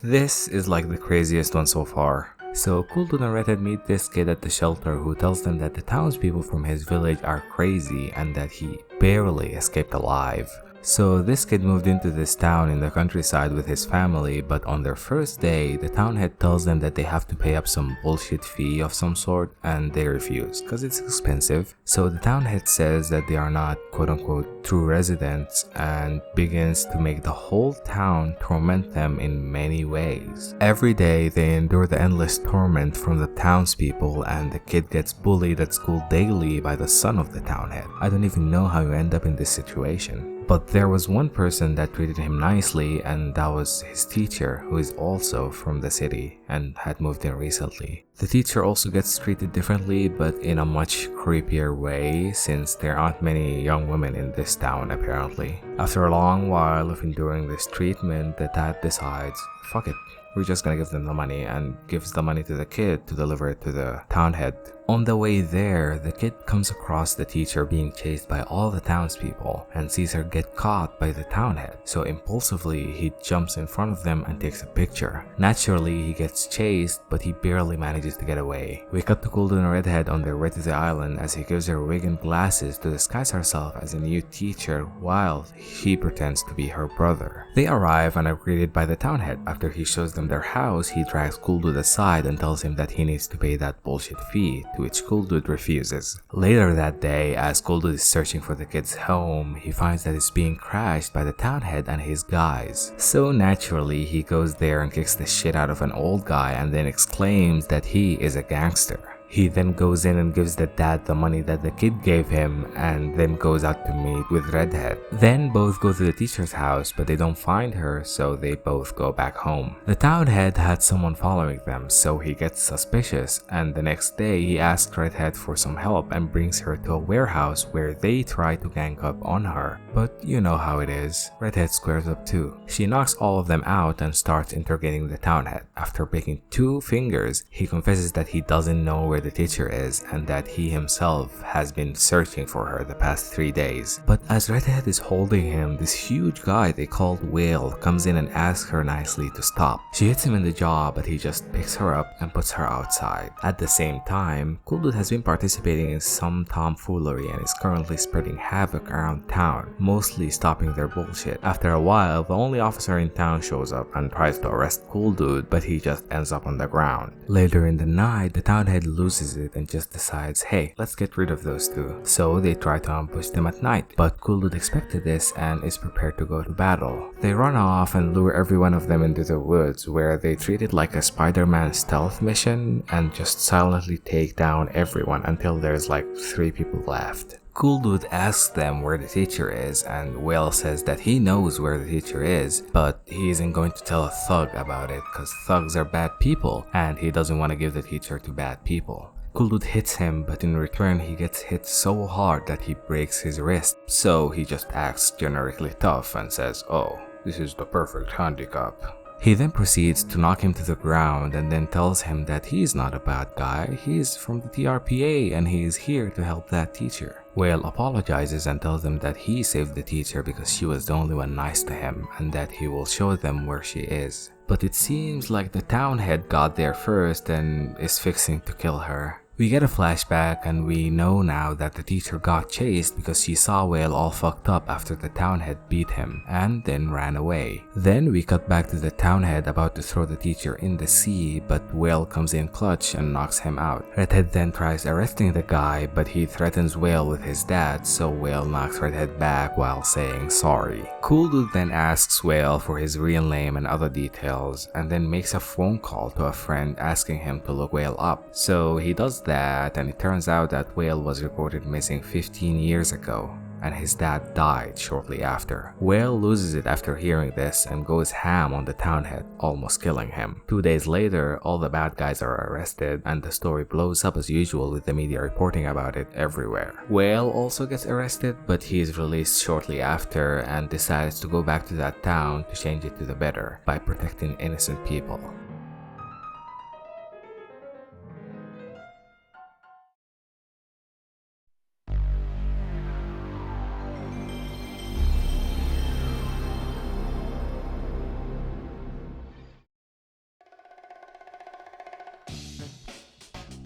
This is like the craziest one so far. So Cool Dude and Redhead meet this kid at the shelter who tells them that the townspeople from his village are crazy and that he barely escaped alive. So this kid moved into this town in the countryside with his family, but on their first day, the town head tells them that they have to pay up some bullshit fee of some sort, and they refuse because it's expensive. So the town head says that they are not quote-unquote true residents and begins to make the whole town torment them in many ways. Every day they endure the endless torment from the townspeople, and the kid gets bullied at school daily by the son of the town head. I don't even know how you end up in this situation. But there was one person that treated him nicely, and that was his teacher, who is also from the city and had moved in recently. The teacher also gets treated differently, but in a much creepier way, since there aren't many young women in this town apparently. After a long while of enduring this treatment, the dad decides, fuck it, we're just gonna give them the money, and gives the money to the kid to deliver it to the town head. On the way there, the kid comes across the teacher being chased by all the townspeople and sees her get caught by the town head. So impulsively, he jumps in front of them and takes a picture. Naturally, he gets chased, but he barely manages to get away. We cut to Cool Dude and Redhead on their way to the island as he gives her wig and glasses to disguise herself as a new teacher while he pretends to be her brother. They arrive and are greeted by the town head. After he shows them their house, he drags Cool Dude aside and tells him that he needs to pay that bullshit fee, to which Cool Dude refuses. Later that day, as Cool Dude is searching for the kid's home, he finds that it's being crashed by the town head and his guys. So naturally, he goes there and kicks the shit out of an old guy and then exclaims that he is a gangster. He then goes in and gives the dad the money that the kid gave him and then goes out to meet with Readhead. Then both go to the teacher's house, but they don't find her, so they both go back home. The town head had someone following them, so he gets suspicious, and the next day he asks Readhead for some help and brings her to a warehouse where they try to gang up on her. But you know how it is, Readhead squares up too. She knocks all of them out and starts interrogating the town head. After breaking 2 fingers, he confesses that he doesn't know where the teacher is and that he himself has been searching for her the past 3 days. But as Readhead is holding him, this huge guy they called Whale comes in and asks her nicely to stop. She hits him in the jaw, but he just picks her up and puts her outside. At the same time, Cool Dude has been participating in some tomfoolery and is currently spreading havoc around town, mostly stopping their bullshit. After a while, the only officer in town shows up and tries to arrest Cool Dude, but he just ends up on the ground. Later in the night, the town head loses it and just decides, hey, let's get rid of those 2. So they try to ambush them at night, but Cool Dude expected this and is prepared to go to battle. They run off and lure every one of them into the woods, where they treat it like a Spider-Man stealth mission and just silently take down everyone until there's like 3 people left. Cool Dude asks them where the teacher is, and Whale says that he knows where the teacher is, but he isn't going to tell a thug about it because thugs are bad people and he doesn't want to give the teacher to bad people. Cool Dude hits him, but in return he gets hit so hard that he breaks his wrist, so he just acts generically tough and says, oh, this is the perfect handicap. He then proceeds to knock him to the ground and then tells him that he's not a bad guy, he's from the TRPA and he is here to help that teacher. Whale apologizes and tells them that he saved the teacher because she was the only one nice to him and that he will show them where she is. But it seems like the town head got there first and is fixing to kill her. We get a flashback and we know now that the teacher got chased because she saw Whale all fucked up after the town head beat him and then ran away. Then we cut back to the town head about to throw the teacher in the sea, but Whale comes in clutch and knocks him out. Readhead then tries arresting the guy, but he threatens Whale with his dad, so Whale knocks Readhead back while saying sorry. Cool Dude then asks Whale for his real name and other details and then makes a phone call to a friend asking him to look Whale up. So he does that, and it turns out that Whale was reported missing 15 years ago and his dad died shortly after. Whale loses it after hearing this and goes ham on the town head, almost killing him. 2 days later, all the bad guys are arrested and the story blows up as usual with the media reporting about it everywhere. Whale also gets arrested, but he is released shortly after and decides to go back to that town to change it to the better by protecting innocent people.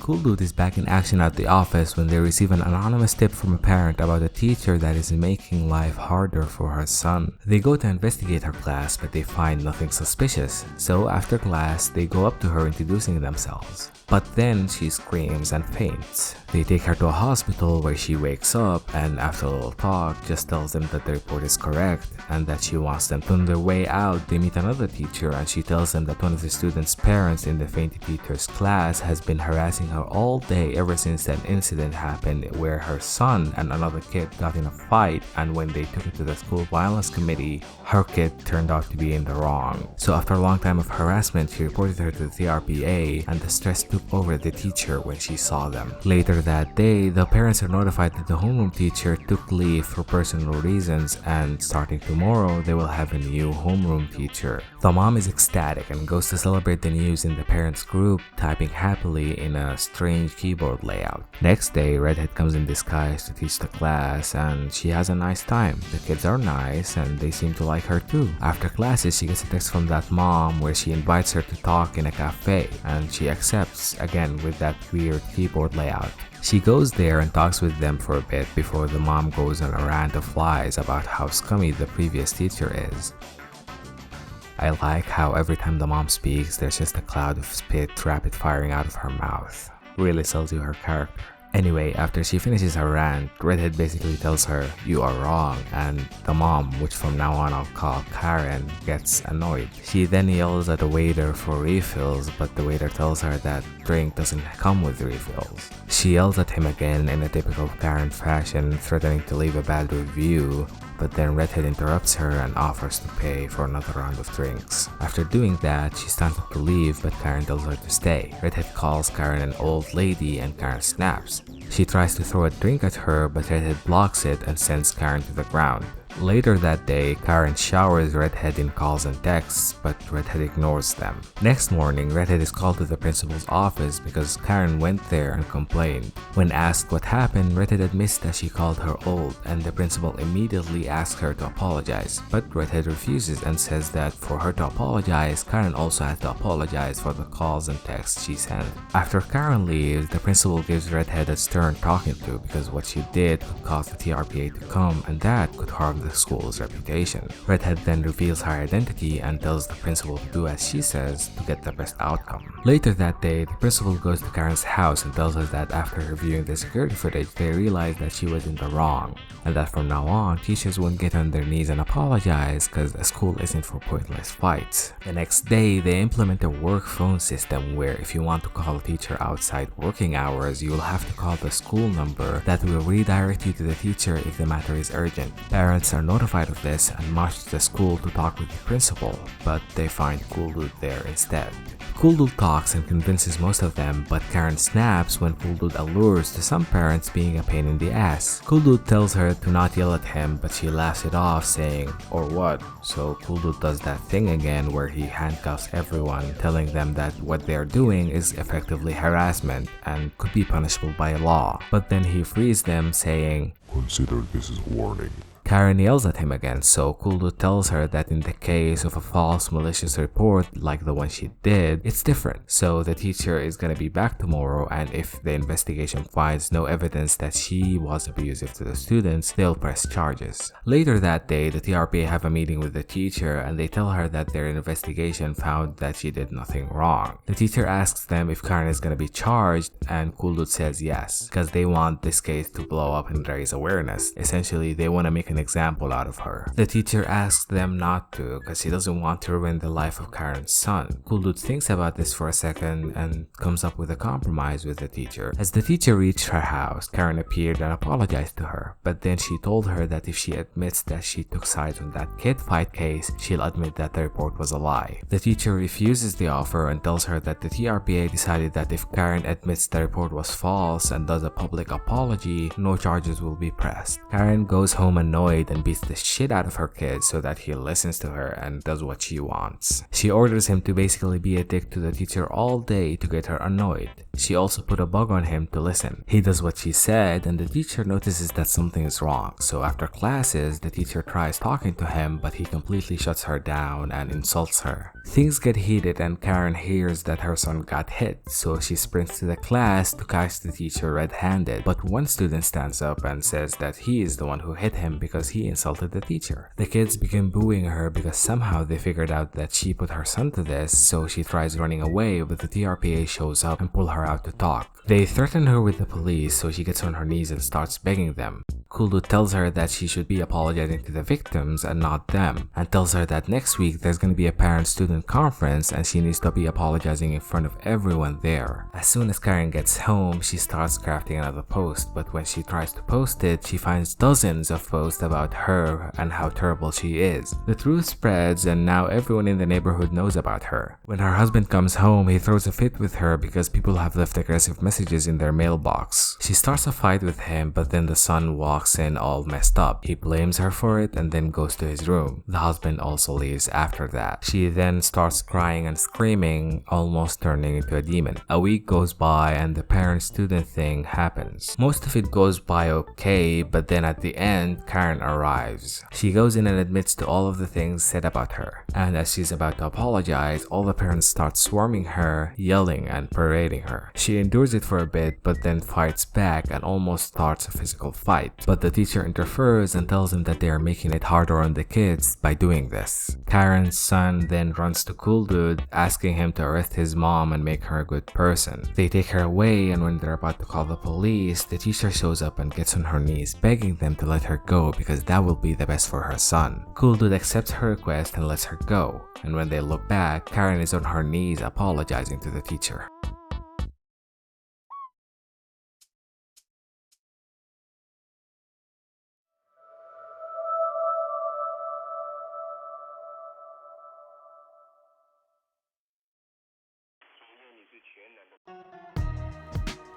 Cool Dude is back in action at the office when they receive an anonymous tip from a parent about a teacher that is making life harder for her son. They go to investigate her class, but they find nothing suspicious, so after class they go up to her introducing themselves. But then she screams and faints. They take her to a hospital where she wakes up and after a little talk just tells them that the report is correct and that she wants them to. On their way out, they meet another teacher and she tells them that one of the students' parents in the fainted teacher's class has been harassing her all day ever since that incident happened where her son and another kid got in a fight, and when they took it to the school violence committee, her kid turned out to be in the wrong. So after a long time of harassment, she reported her to the TRPA and the stress took over the teacher when she saw them. Later that day, the parents are notified that the homeroom teacher took leave for personal reasons and starting tomorrow, they will have a new homeroom teacher. The mom is ecstatic and goes to celebrate the news in the parents group, typing happily in a strange keyboard layout. Next day, Readhead comes in disguise to teach the class and she has a nice time. The kids are nice and they seem to like her too. After classes, she gets a text from that mom where she invites her to talk in a cafe and she accepts, again with that weird keyboard layout. She goes there and talks with them for a bit before the mom goes on a rant of lies about how scummy the previous teacher is. I like how every time the mom speaks, there's just a cloud of spit rapid firing out of her mouth. Really sells you her character. Anyway, after she finishes her rant, Readhead basically tells her, "You are wrong," and the mom, which from now on I'll call Karen, gets annoyed. She then yells at the waiter for refills, but the waiter tells her that drink doesn't come with refills. She yells at him again in a typical Karen fashion, threatening to leave a bad review, but then Readhead interrupts her and offers to pay for another round of drinks. After doing that, she stands up to leave, but Karen tells her to stay. Readhead calls Karen an old lady and Karen snaps. She tries to throw a drink at her, but Readhead blocks it and sends Karen to the ground. Later that day, Karen showers Readhead in calls and texts, but Readhead ignores them. Next morning, Readhead is called to the principal's office because Karen went there and complained. When asked what happened, Readhead admits that she called her old, and the principal immediately asks her to apologize. But Readhead refuses and says that for her to apologize, Karen also has to apologize for the calls and texts she sent. After Karen leaves, the principal gives Readhead a stern talking to because what she did could cause the TRPA to come, and that could harm the school's reputation. Readhead then reveals her identity and tells the principal to do as she says to get the best outcome. Later that day, the principal goes to Karen's house and tells her that after reviewing the security footage, they realized that she was in the wrong, and that from now on, teachers won't get on their knees and apologize because a school isn't for pointless fights. The next day, they implement a work phone system where if you want to call a teacher outside working hours, you will have to call the school number that will redirect you to the teacher if the matter is urgent. Parents are notified of this and march to the school to talk with the principal, but they find Cool Dude there instead. Cool Dude talks and convinces most of them, but Karen snaps when Cool Dude allures to some parents being a pain in the ass. Cool Dude tells her to not yell at him, but she laughs it off saying, "Or what?" So Cool Dude does that thing again where he handcuffs everyone, telling them that what they're doing is effectively harassment and could be punishable by law. But then he frees them saying, Consider this as a warning. Karen yells at him again, so Cool Dude tells her that in the case of a false malicious report like the one she did, it's different. So the teacher is gonna be back tomorrow, and if the investigation finds no evidence that she was abusive to the students, they'll press charges. Later that day, the TRPA have a meeting with the teacher and they tell her that their investigation found that she did nothing wrong. The teacher asks them if Karen is gonna be charged, and Cool Dude says yes, because they want this case to blow up and raise awareness. Essentially, they want to make an example out of her. The teacher asks them not to because he doesn't want to ruin the life of Karen's son. Cool Dude thinks about this for a second and comes up with a compromise with the teacher. As the teacher reached her house, Karen appeared and apologized to her, but then she told her that if she admits that she took sides on that kid fight case, she'll admit that the report was a lie. The teacher refuses the offer and tells her that the TRPA decided that if Karen admits the report was false and does a public apology, no charges will be pressed. Karen goes home annoyed and beats the shit out of her kid so that he listens to her and does what she wants. She orders him to basically be a dick to the teacher all day to get her annoyed. She also put a bug on him to listen. He does what she said and the teacher notices that something is wrong. So after classes, the teacher tries talking to him, but he completely shuts her down and insults her. Things get heated and Karen hears that her son got hit, so she sprints to the class to catch the teacher red-handed. But one student stands up and says that he is the one who hit him because he insulted the teacher. The kids begin booing her because somehow they figured out that she put her son to this, so she tries running away, but the TRPA shows up and pull her out to talk. They threaten her with the police, so she gets on her knees and starts begging them. Cool Dude tells her that she should be apologizing to the victims and not them, and tells her that next week there's gonna be a parent-student conference and she needs to be apologizing in front of everyone there. As soon as Karen gets home, she starts crafting another post, but when she tries to post it, she finds dozens of posts about her and how terrible she is. The truth spreads and now everyone in the neighborhood knows about her. When her husband comes home, he throws a fit with her because people have left aggressive messages in their mailbox. She starts a fight with him, but then the son walks in all messed up. He blames her for it and then goes to his room. The husband also leaves after that. She then starts crying and screaming, almost turning into a demon. A week goes by and the parent-student thing happens. Most of it goes by okay, but then at the end, Karen arrives. She goes in and admits to all of the things said about her. And as she's about to apologize, all the parents start swarming her, yelling and parading her. She endures it for a bit, but then fights back and almost starts a physical fight. but the teacher interferes and tells him that they are making it harder on the kids by doing this. Karen's son then runs to Cool Dude, asking him to arrest his mom and make her a good person. They take her away, and when they're about to call the police, the teacher shows up and gets on her knees begging them to let her go because that will be the best for her son. Cool Dude accepts her request and lets her go, and when they look back, Karen is on her knees apologizing to the teacher.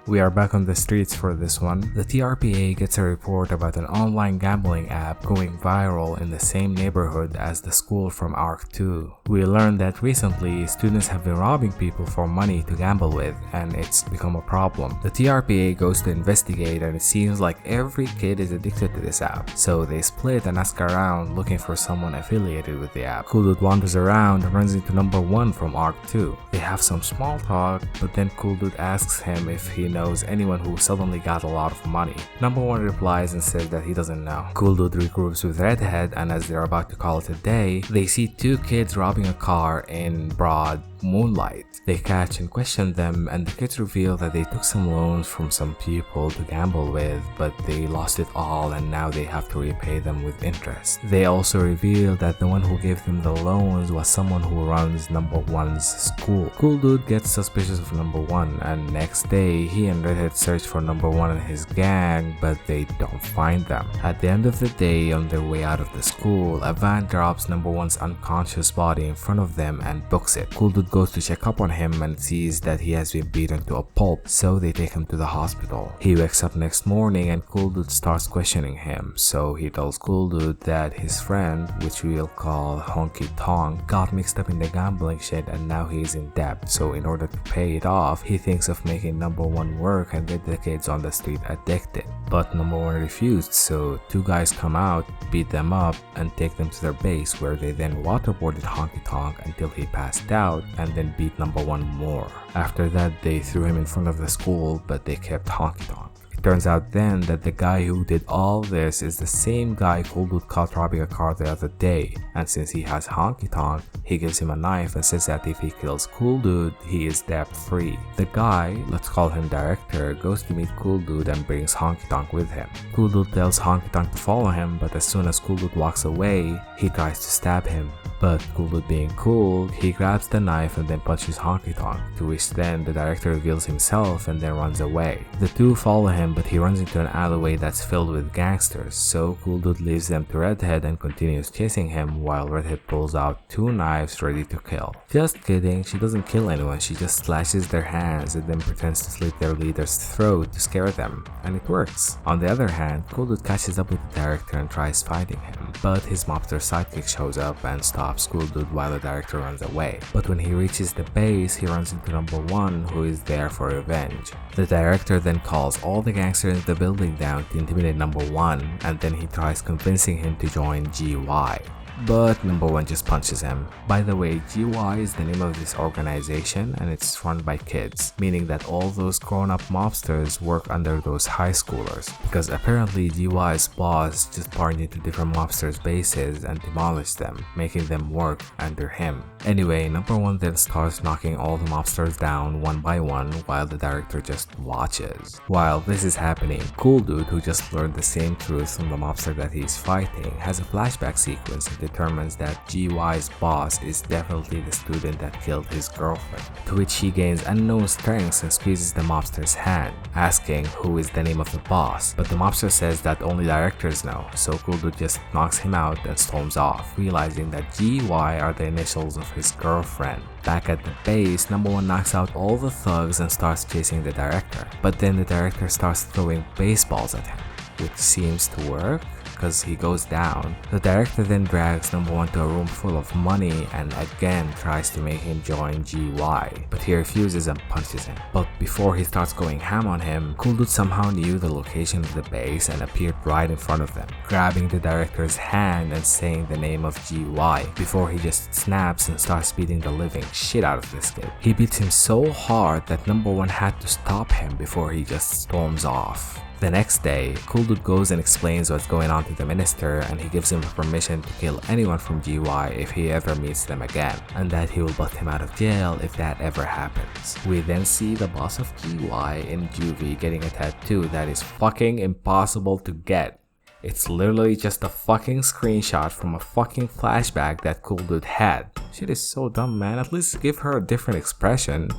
We are back on the streets for this one. The TRPA gets a report about an online gambling app going viral in the same neighborhood as the school from Arc 2. We learned that recently, students have been robbing people for money to gamble with, and it's become a problem. The TRPA goes to investigate, and it seems like every kid is addicted to this app, so they split and ask around looking for someone affiliated with the app. Cool Dude wanders around and runs into number 1 from Arc 2. They have some small talk, but then Cool Dude asks him if he knows anyone who suddenly got a lot of money. Number 1 replies and says that he doesn't know. Cool Dude regroups with Readhead, and as they're about to call it a day, they see 2 kids robbing a car in broad moonlight. They catch and question them, and the kids reveal that they took some loans from some people to gamble with, but they lost it all and now they have to repay them with interest. They also reveal that the one who gave them the loans was someone who runs number 1's school. Cool Dude gets suspicious of number 1, and next day he and Readhead search for number 1 and his gang, but they don't find them. At the end of the day, on their way out of the school, a van drops number 1's unconscious body in front of them and books it. Cool Dude goes to check up on him and sees that he has been beaten to a pulp, so they take him to the hospital. He wakes up next morning and Cool Dude starts questioning him, so he tells Cool Dude that his friend, which we'll call Honky Tonk, got mixed up in the gambling shit and now he is in debt, so in order to pay it off, he thinks of making number 1 work and get the kids on the street addicted. But number 1 refused, so 2 guys come out, beat them up, and take them to their base, where they then waterboarded Honky Tonk until he passed out, and then beat number 1 more. After that, they threw him in front of the school, but they kept Honky Tonk. Turns out then that the guy who did all this is the same guy Cool Dude caught robbing a car the other day, and since he has Honky Tonk, he gives him a knife and says that if he kills Cool Dude, he is debt free. The guy, let's call him Director, goes to meet Cool Dude and brings Honky Tonk with him. Cool Dude tells Honky Tonk to follow him, but as soon as Cool Dude walks away, he tries to stab him. But Cool Dude being cool, he grabs the knife and then punches Honky Tonk, to which then the Director reveals himself and then runs away. The 2 follow him, but he runs into an alleyway that's filled with gangsters, so Cool Dude leaves them to Readhead and continues chasing him while Readhead pulls out 2 knives ready to kill. Just kidding, she doesn't kill anyone, she just slashes their hands and then pretends to slit their leader's throat to scare them, and it works. On the other hand, Cool Dude catches up with the Director and tries fighting him, but his mobster sidekick shows up and stops Cool Dude while the Director runs away. But when he reaches the base, he runs into number 1, who is there for revenge. The Director then calls all the gangsters in the building down to intimidate number 1, and then he tries convincing him to join GY. But number 1 just punches him. By the way, GY is the name of this organization and it's run by kids, meaning that all those grown-up mobsters work under those high schoolers, because apparently GY's boss just barged into different mobsters' bases and demolished them, making them work under him. Anyway, number 1 then starts knocking all the mobsters down one by one while the Director just watches. While this is happening, Cool Dude, who just learned the same truth from the mobster that he's fighting, has a flashback sequence and determines that GY's boss is definitely the student that killed his girlfriend, to which he gains unknown strengths and squeezes the mobster's hand, asking who is the name of the boss, but the mobster says that only directors know, so Cool Dude just knocks him out and storms off, realizing that GY are the initials of his girlfriend. Back at the base, number 1 knocks out all the thugs and starts chasing the Director, but then the Director starts throwing baseballs at him, which seems to work, because he goes down. The Director then drags number 1 to a room full of money and again tries to make him join GY, but he refuses and punches him. But before he starts going ham on him, Cool Dude somehow knew the location of the base and appeared right in front of them, grabbing the Director's hand and saying the name of GY, before he just snaps and starts beating the living shit out of this kid. He beats him so hard that number 1 had to stop him before he just storms off. The next day, Cool Dude goes and explains what's going on to the minister, and he gives him permission to kill anyone from GY if he ever meets them again, and that he will butt him out of jail if that ever happens. We then see the boss of GY in juvie getting a tattoo that is fucking impossible to get. It's literally just a fucking screenshot from a fucking flashback that Cool Dude had. Shit is so dumb, man. At least give her a different expression.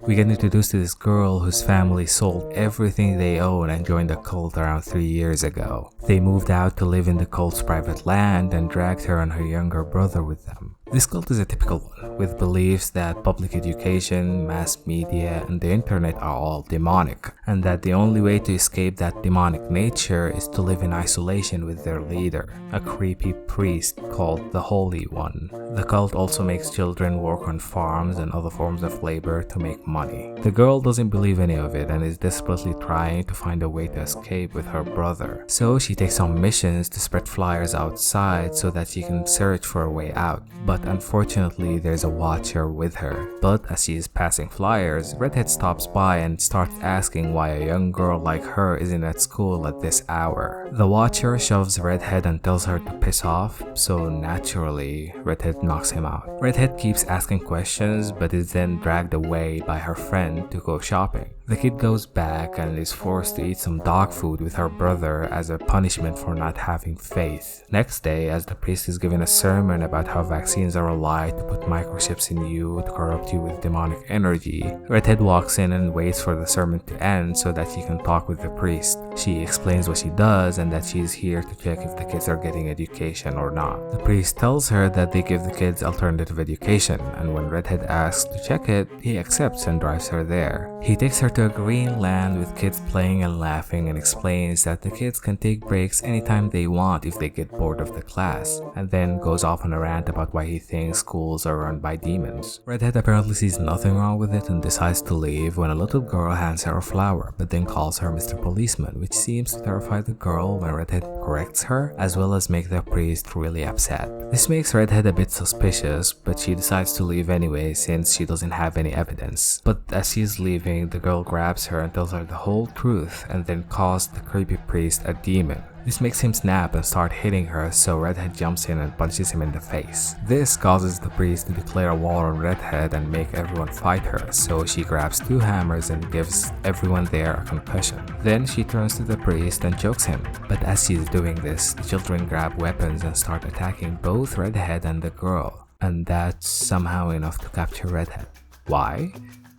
We get introduced to this girl whose family sold everything they own and joined the cult around 3 years ago. They moved out to live in the cult's private land and dragged her and her younger brother with them. This cult is a typical one, with beliefs that public education, mass media, and the internet are all demonic, and that the only way to escape that demonic nature is to live in isolation with their leader, a creepy priest called the Holy One. The cult also makes children work on farms and other forms of labor to make money. The girl doesn't believe any of it and is desperately trying to find a way to escape with her brother. So she takes on missions to spread flyers outside so that she can search for a way out. But unfortunately, there's a watcher with her. But as she is passing flyers, Readhead stops by and starts asking why a young girl like her isn't at school at this hour. The watcher shoves Readhead and tells her to piss off, so naturally, Readhead knocks him out. Readhead keeps asking questions but is then dragged away by her friend to go shopping. The kid goes back and is forced to eat some dog food with her brother as a punishment for not having faith. Next day, as the priest is giving a sermon about how vaccines are a lie to put microchips in you to corrupt you with demonic energy, Readhead walks in and waits for the sermon to end so that she can talk with the priest. She explains what she does and that she is here to check if the kids are getting education or not. The priest tells her that they give the kids alternative education, and when Readhead asks to check it, he accepts and drives her there. He takes her to a green land with kids playing and laughing and explains that the kids can take breaks anytime they want if they get bored of the class, and then goes off on a rant about why he thinks schools are run by demons. Readhead apparently sees nothing wrong with it and decides to leave when a little girl hands her a flower, but then calls her Mr. Policeman, which seems to terrify the girl when Readhead corrects her, as well as make the priest really upset. This makes Readhead a bit suspicious, but she decides to leave anyway since she doesn't have any evidence. But as she is leaving, the girl grabs her and tells her the whole truth and then calls the creepy priest a demon. This makes him snap and start hitting her, so Readhead jumps in and punches him in the face. This causes the priest to declare a war on Readhead and make everyone fight her, so she grabs 2 hammers and gives everyone there a concussion. Then she turns to the priest and chokes him. But as she's doing this, the children grab weapons and start attacking both Readhead and the girl. And that's somehow enough to capture Readhead. Why?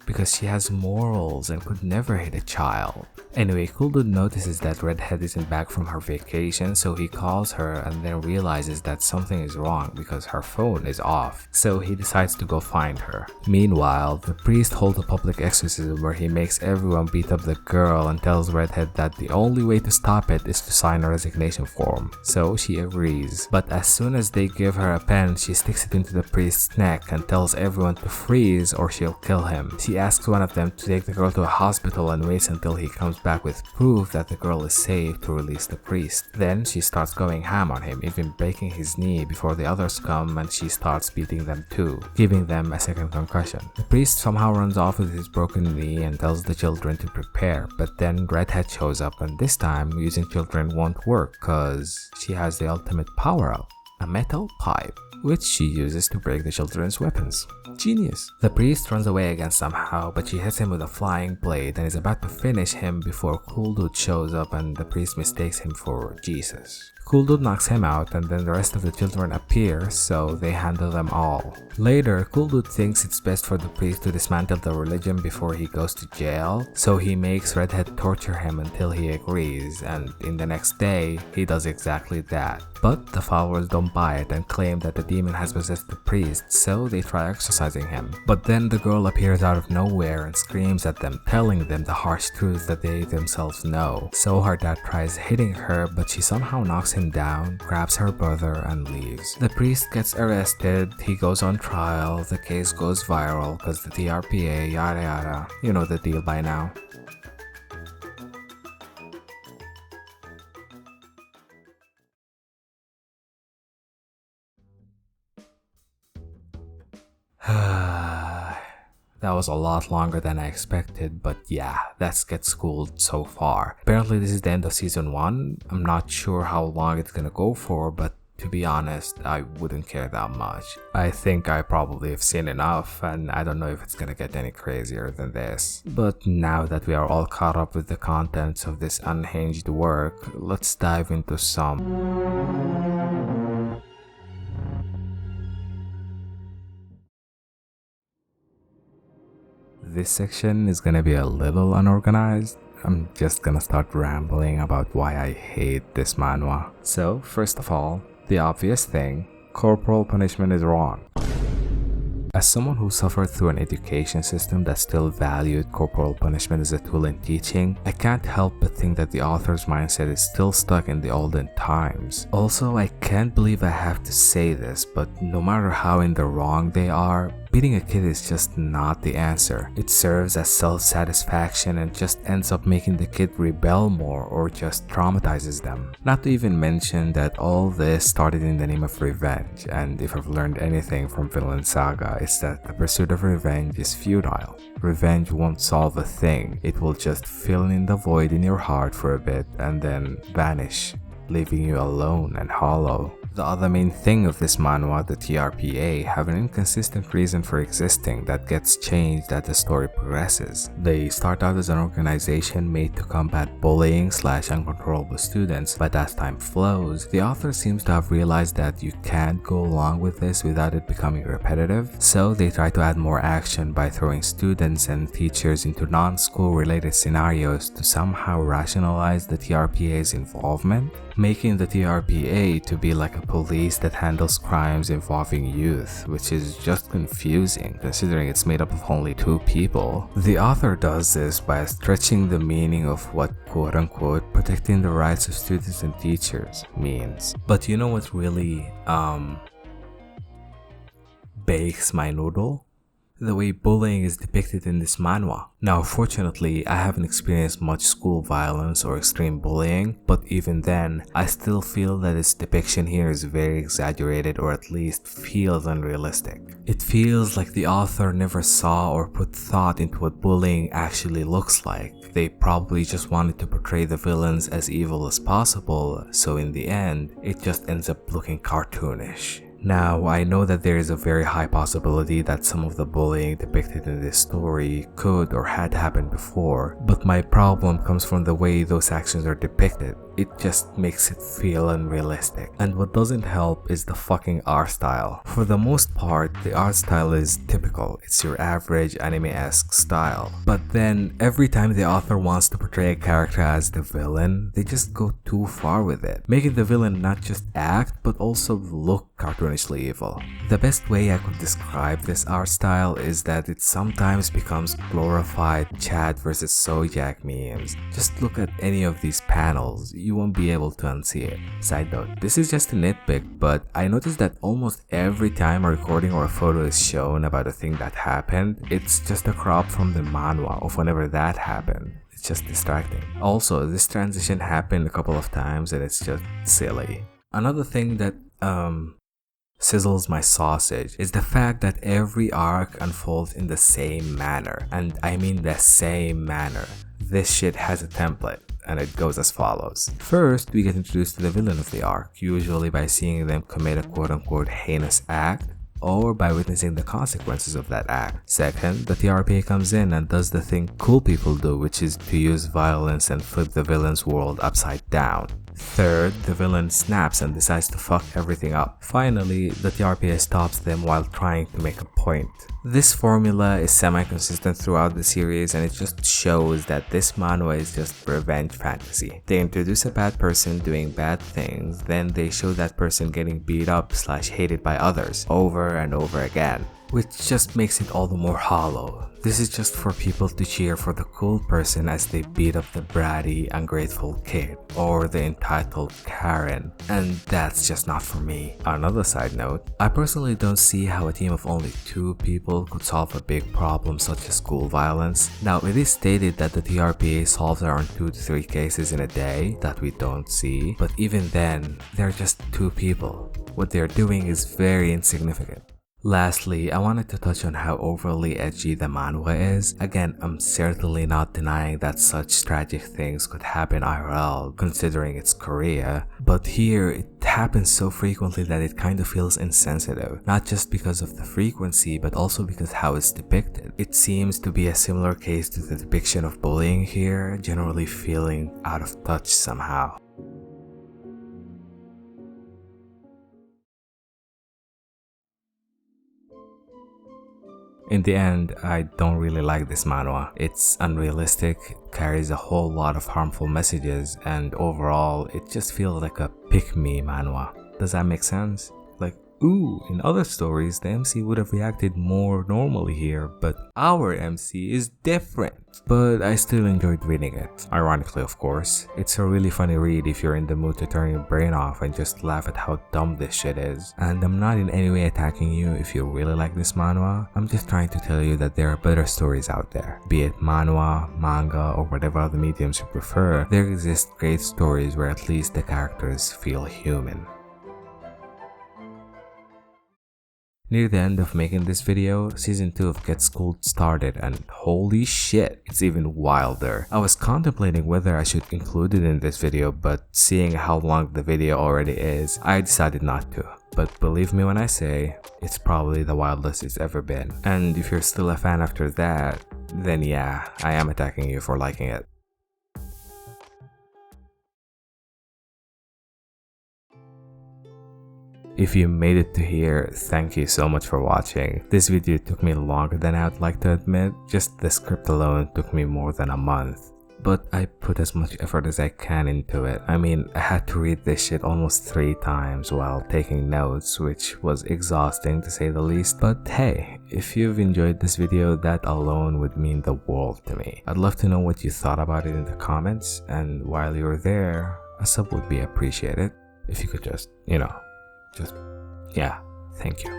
Because she has morals and could never hit a child. Anyway, Cool Dude notices that Readhead isn't back from her vacation, so he calls her and then realizes that something is wrong because her phone is off, so he decides to go find her. Meanwhile, the priest holds a public exorcism where he makes everyone beat up the girl and tells Readhead that the only way to stop it is to sign a resignation form, so she agrees. But as soon as they give her a pen, she sticks it into the priest's neck and tells everyone to freeze or she'll kill him. She asks one of them to take the girl to a hospital and waits until he comes back with proof that the girl is safe to release the priest. Then she starts going ham on him, even breaking his knee before the others come, and she starts beating them too, giving them a second concussion. The priest somehow runs off with his broken knee and tells the children to prepare, but then Readhead shows up, and this time using children won't work cause she has the ultimate power-up, a metal pipe, which she uses to break the children's weapons. Genius! The priest runs away again somehow, but she hits him with a flying blade and is about to finish him before Cool Dude shows up and the priest mistakes him for Jesus. Cool Dude knocks him out and then the rest of the children appear, so they handle them all. Later, Cool Dude thinks it's best for the priest to dismantle the religion before he goes to jail, so he makes Readhead torture him until he agrees, and in the next day, he does exactly that. But the followers don't buy it and claim that the demon has possessed the priest, so they try exorcising him. But then the girl appears out of nowhere and screams at them, telling them the harsh truth that they themselves know. So her dad tries hitting her, but she somehow knocks walks him down, grabs her brother, and leaves. The priest gets arrested, he goes on trial, the case goes viral because the TRPA, yada yada. You know the deal by now. That was a lot longer than I expected, but yeah, that's Get Schooled so far. Apparently this is the end of season 1. I'm not sure how long it's gonna go for, but to be honest, I wouldn't care that much. I think I probably have seen enough, and I don't know if it's gonna get any crazier than this. But now that we are all caught up with the contents of this unhinged work, let's dive into some. This section is gonna be a little unorganized. I'm just gonna start rambling about why I hate this manhwa. So, first of all, the obvious thing, corporal punishment is wrong. As someone who suffered through an education system that still valued corporal punishment as a tool in teaching, I can't help but think that the author's mindset is still stuck in the olden times. Also, I can't believe I have to say this, but no matter how in the wrong they are, beating a kid is just not the answer. It serves as self-satisfaction and just ends up making the kid rebel more or just traumatizes them. Not to even mention that all this started in the name of revenge, and if I've learned anything from Vinland Saga, it's that the pursuit of revenge is futile. Revenge won't solve a thing, it will just fill in the void in your heart for a bit and then vanish, leaving you alone and hollow. The other main thing of this manhwa, the TRPA, have an inconsistent reason for existing that gets changed as the story progresses. They start out as an organization made to combat bullying / uncontrollable students, but as time flows, the author seems to have realized that you can't go along with this without it becoming repetitive, so they try to add more action by throwing students and teachers into non-school related scenarios to somehow rationalize the TRPA's involvement, making the TRPA to be like a police that handles crimes involving youth, which is just confusing considering it's made up of only 2 people. The author does this by stretching the meaning of what quote-unquote protecting the rights of students and teachers means. But you know what really bakes my noodle? The way bullying is depicted in this manhwa. Now, fortunately, I haven't experienced much school violence or extreme bullying, but even then, I still feel that its depiction here is very exaggerated or at least feels unrealistic. It feels like the author never saw or put thought into what bullying actually looks like. They probably just wanted to portray the villains as evil as possible, so in the end, it just ends up looking cartoonish. Now, I know that there is a very high possibility that some of the bullying depicted in this story could or had happened before, but my problem comes from the way those actions are depicted. It just makes it feel unrealistic. And what doesn't help is the fucking art style. For the most part, the art style is typical. It's your average anime-esque style. But then, every time the author wants to portray a character as the villain, they just go too far with it, making the villain not just act, but also look cartoonishly evil. The best way I could describe this art style is that it sometimes becomes glorified Chad vs. Sojak memes. Just look at any of these panels, you won't be able to unsee it. Side note, this is just a nitpick, but I noticed that almost every time a recording or a photo is shown about a thing that happened, it's just a crop from the manhwa of whenever that happened. It's just distracting. Also, this transition happened a couple of times and it's just silly. Another thing that sizzles my sausage is the fact that every arc unfolds in the same manner, and I mean the same manner. This shit has a template, and it goes as follows. First, we get introduced to the villain of the arc, usually by seeing them commit a quote-unquote heinous act, or by witnessing the consequences of that act. Second, the TRPA comes in and does the thing cool people do, which is to use violence and flip the villain's world upside down. Third, the villain snaps and decides to fuck everything up. Finally, the TRPA stops them while trying to make a point. This formula is semi-consistent throughout the series, and it just shows that this manhwa is just revenge fantasy. They introduce a bad person doing bad things, then they show that person getting beat up / hated by others over and over again. which just makes it all the more hollow. This is just for people to cheer for the cool person as they beat up the bratty, ungrateful kid, or the entitled Karen, and that's just not for me. On another side note, I personally don't see how a team of only 2 people could solve a big problem such as school violence. Now, it is stated that the TRPA solves around 2 to 3 cases in a day that we don't see, but even then, they're just 2 people. What they're doing is very insignificant. Lastly, I wanted to touch on how overly edgy the manhwa is. Again, I'm certainly not denying that such tragic things could happen IRL, considering it's Korea, but here it happens so frequently that it kind of feels insensitive, not just because of the frequency, but also because how it's depicted. It seems to be a similar case to the depiction of bullying here, generally feeling out of touch somehow. In the end, I don't really like this manhwa. It's unrealistic, carries a whole lot of harmful messages, and overall, it just feels like a pick-me manhwa. Does that make sense? Like, ooh, in other stories, the MC would have reacted more normally here, but our MC is different. But I still enjoyed reading it. Ironically, of course. It's a really funny read if you're in the mood to turn your brain off and just laugh at how dumb this shit is. And I'm not in any way attacking you if you really like this manhwa. I'm just trying to tell you that there are better stories out there. Be it manhwa, manga, or whatever other mediums you prefer, there exist great stories where at least the characters feel human. Near the end of making this video, season 2 of Get Schooled started, and holy shit, it's even wilder. I was contemplating whether I should include it in this video, but seeing how long the video already is, I decided not to. But believe me when I say, it's probably the wildest it's ever been. And if you're still a fan after that, then yeah, I am attacking you for liking it. If you made it to here, thank you so much for watching. This video took me longer than I'd like to admit, just the script alone took me more than a month. But I put as much effort as I can into it. I mean, I had to read this shit almost 3 times while taking notes, which was exhausting to say the least. But hey, if you've enjoyed this video, that alone would mean the world to me. I'd love to know what you thought about it in the comments, and while you're there, a sub would be appreciated. If you could just, yeah, thank you.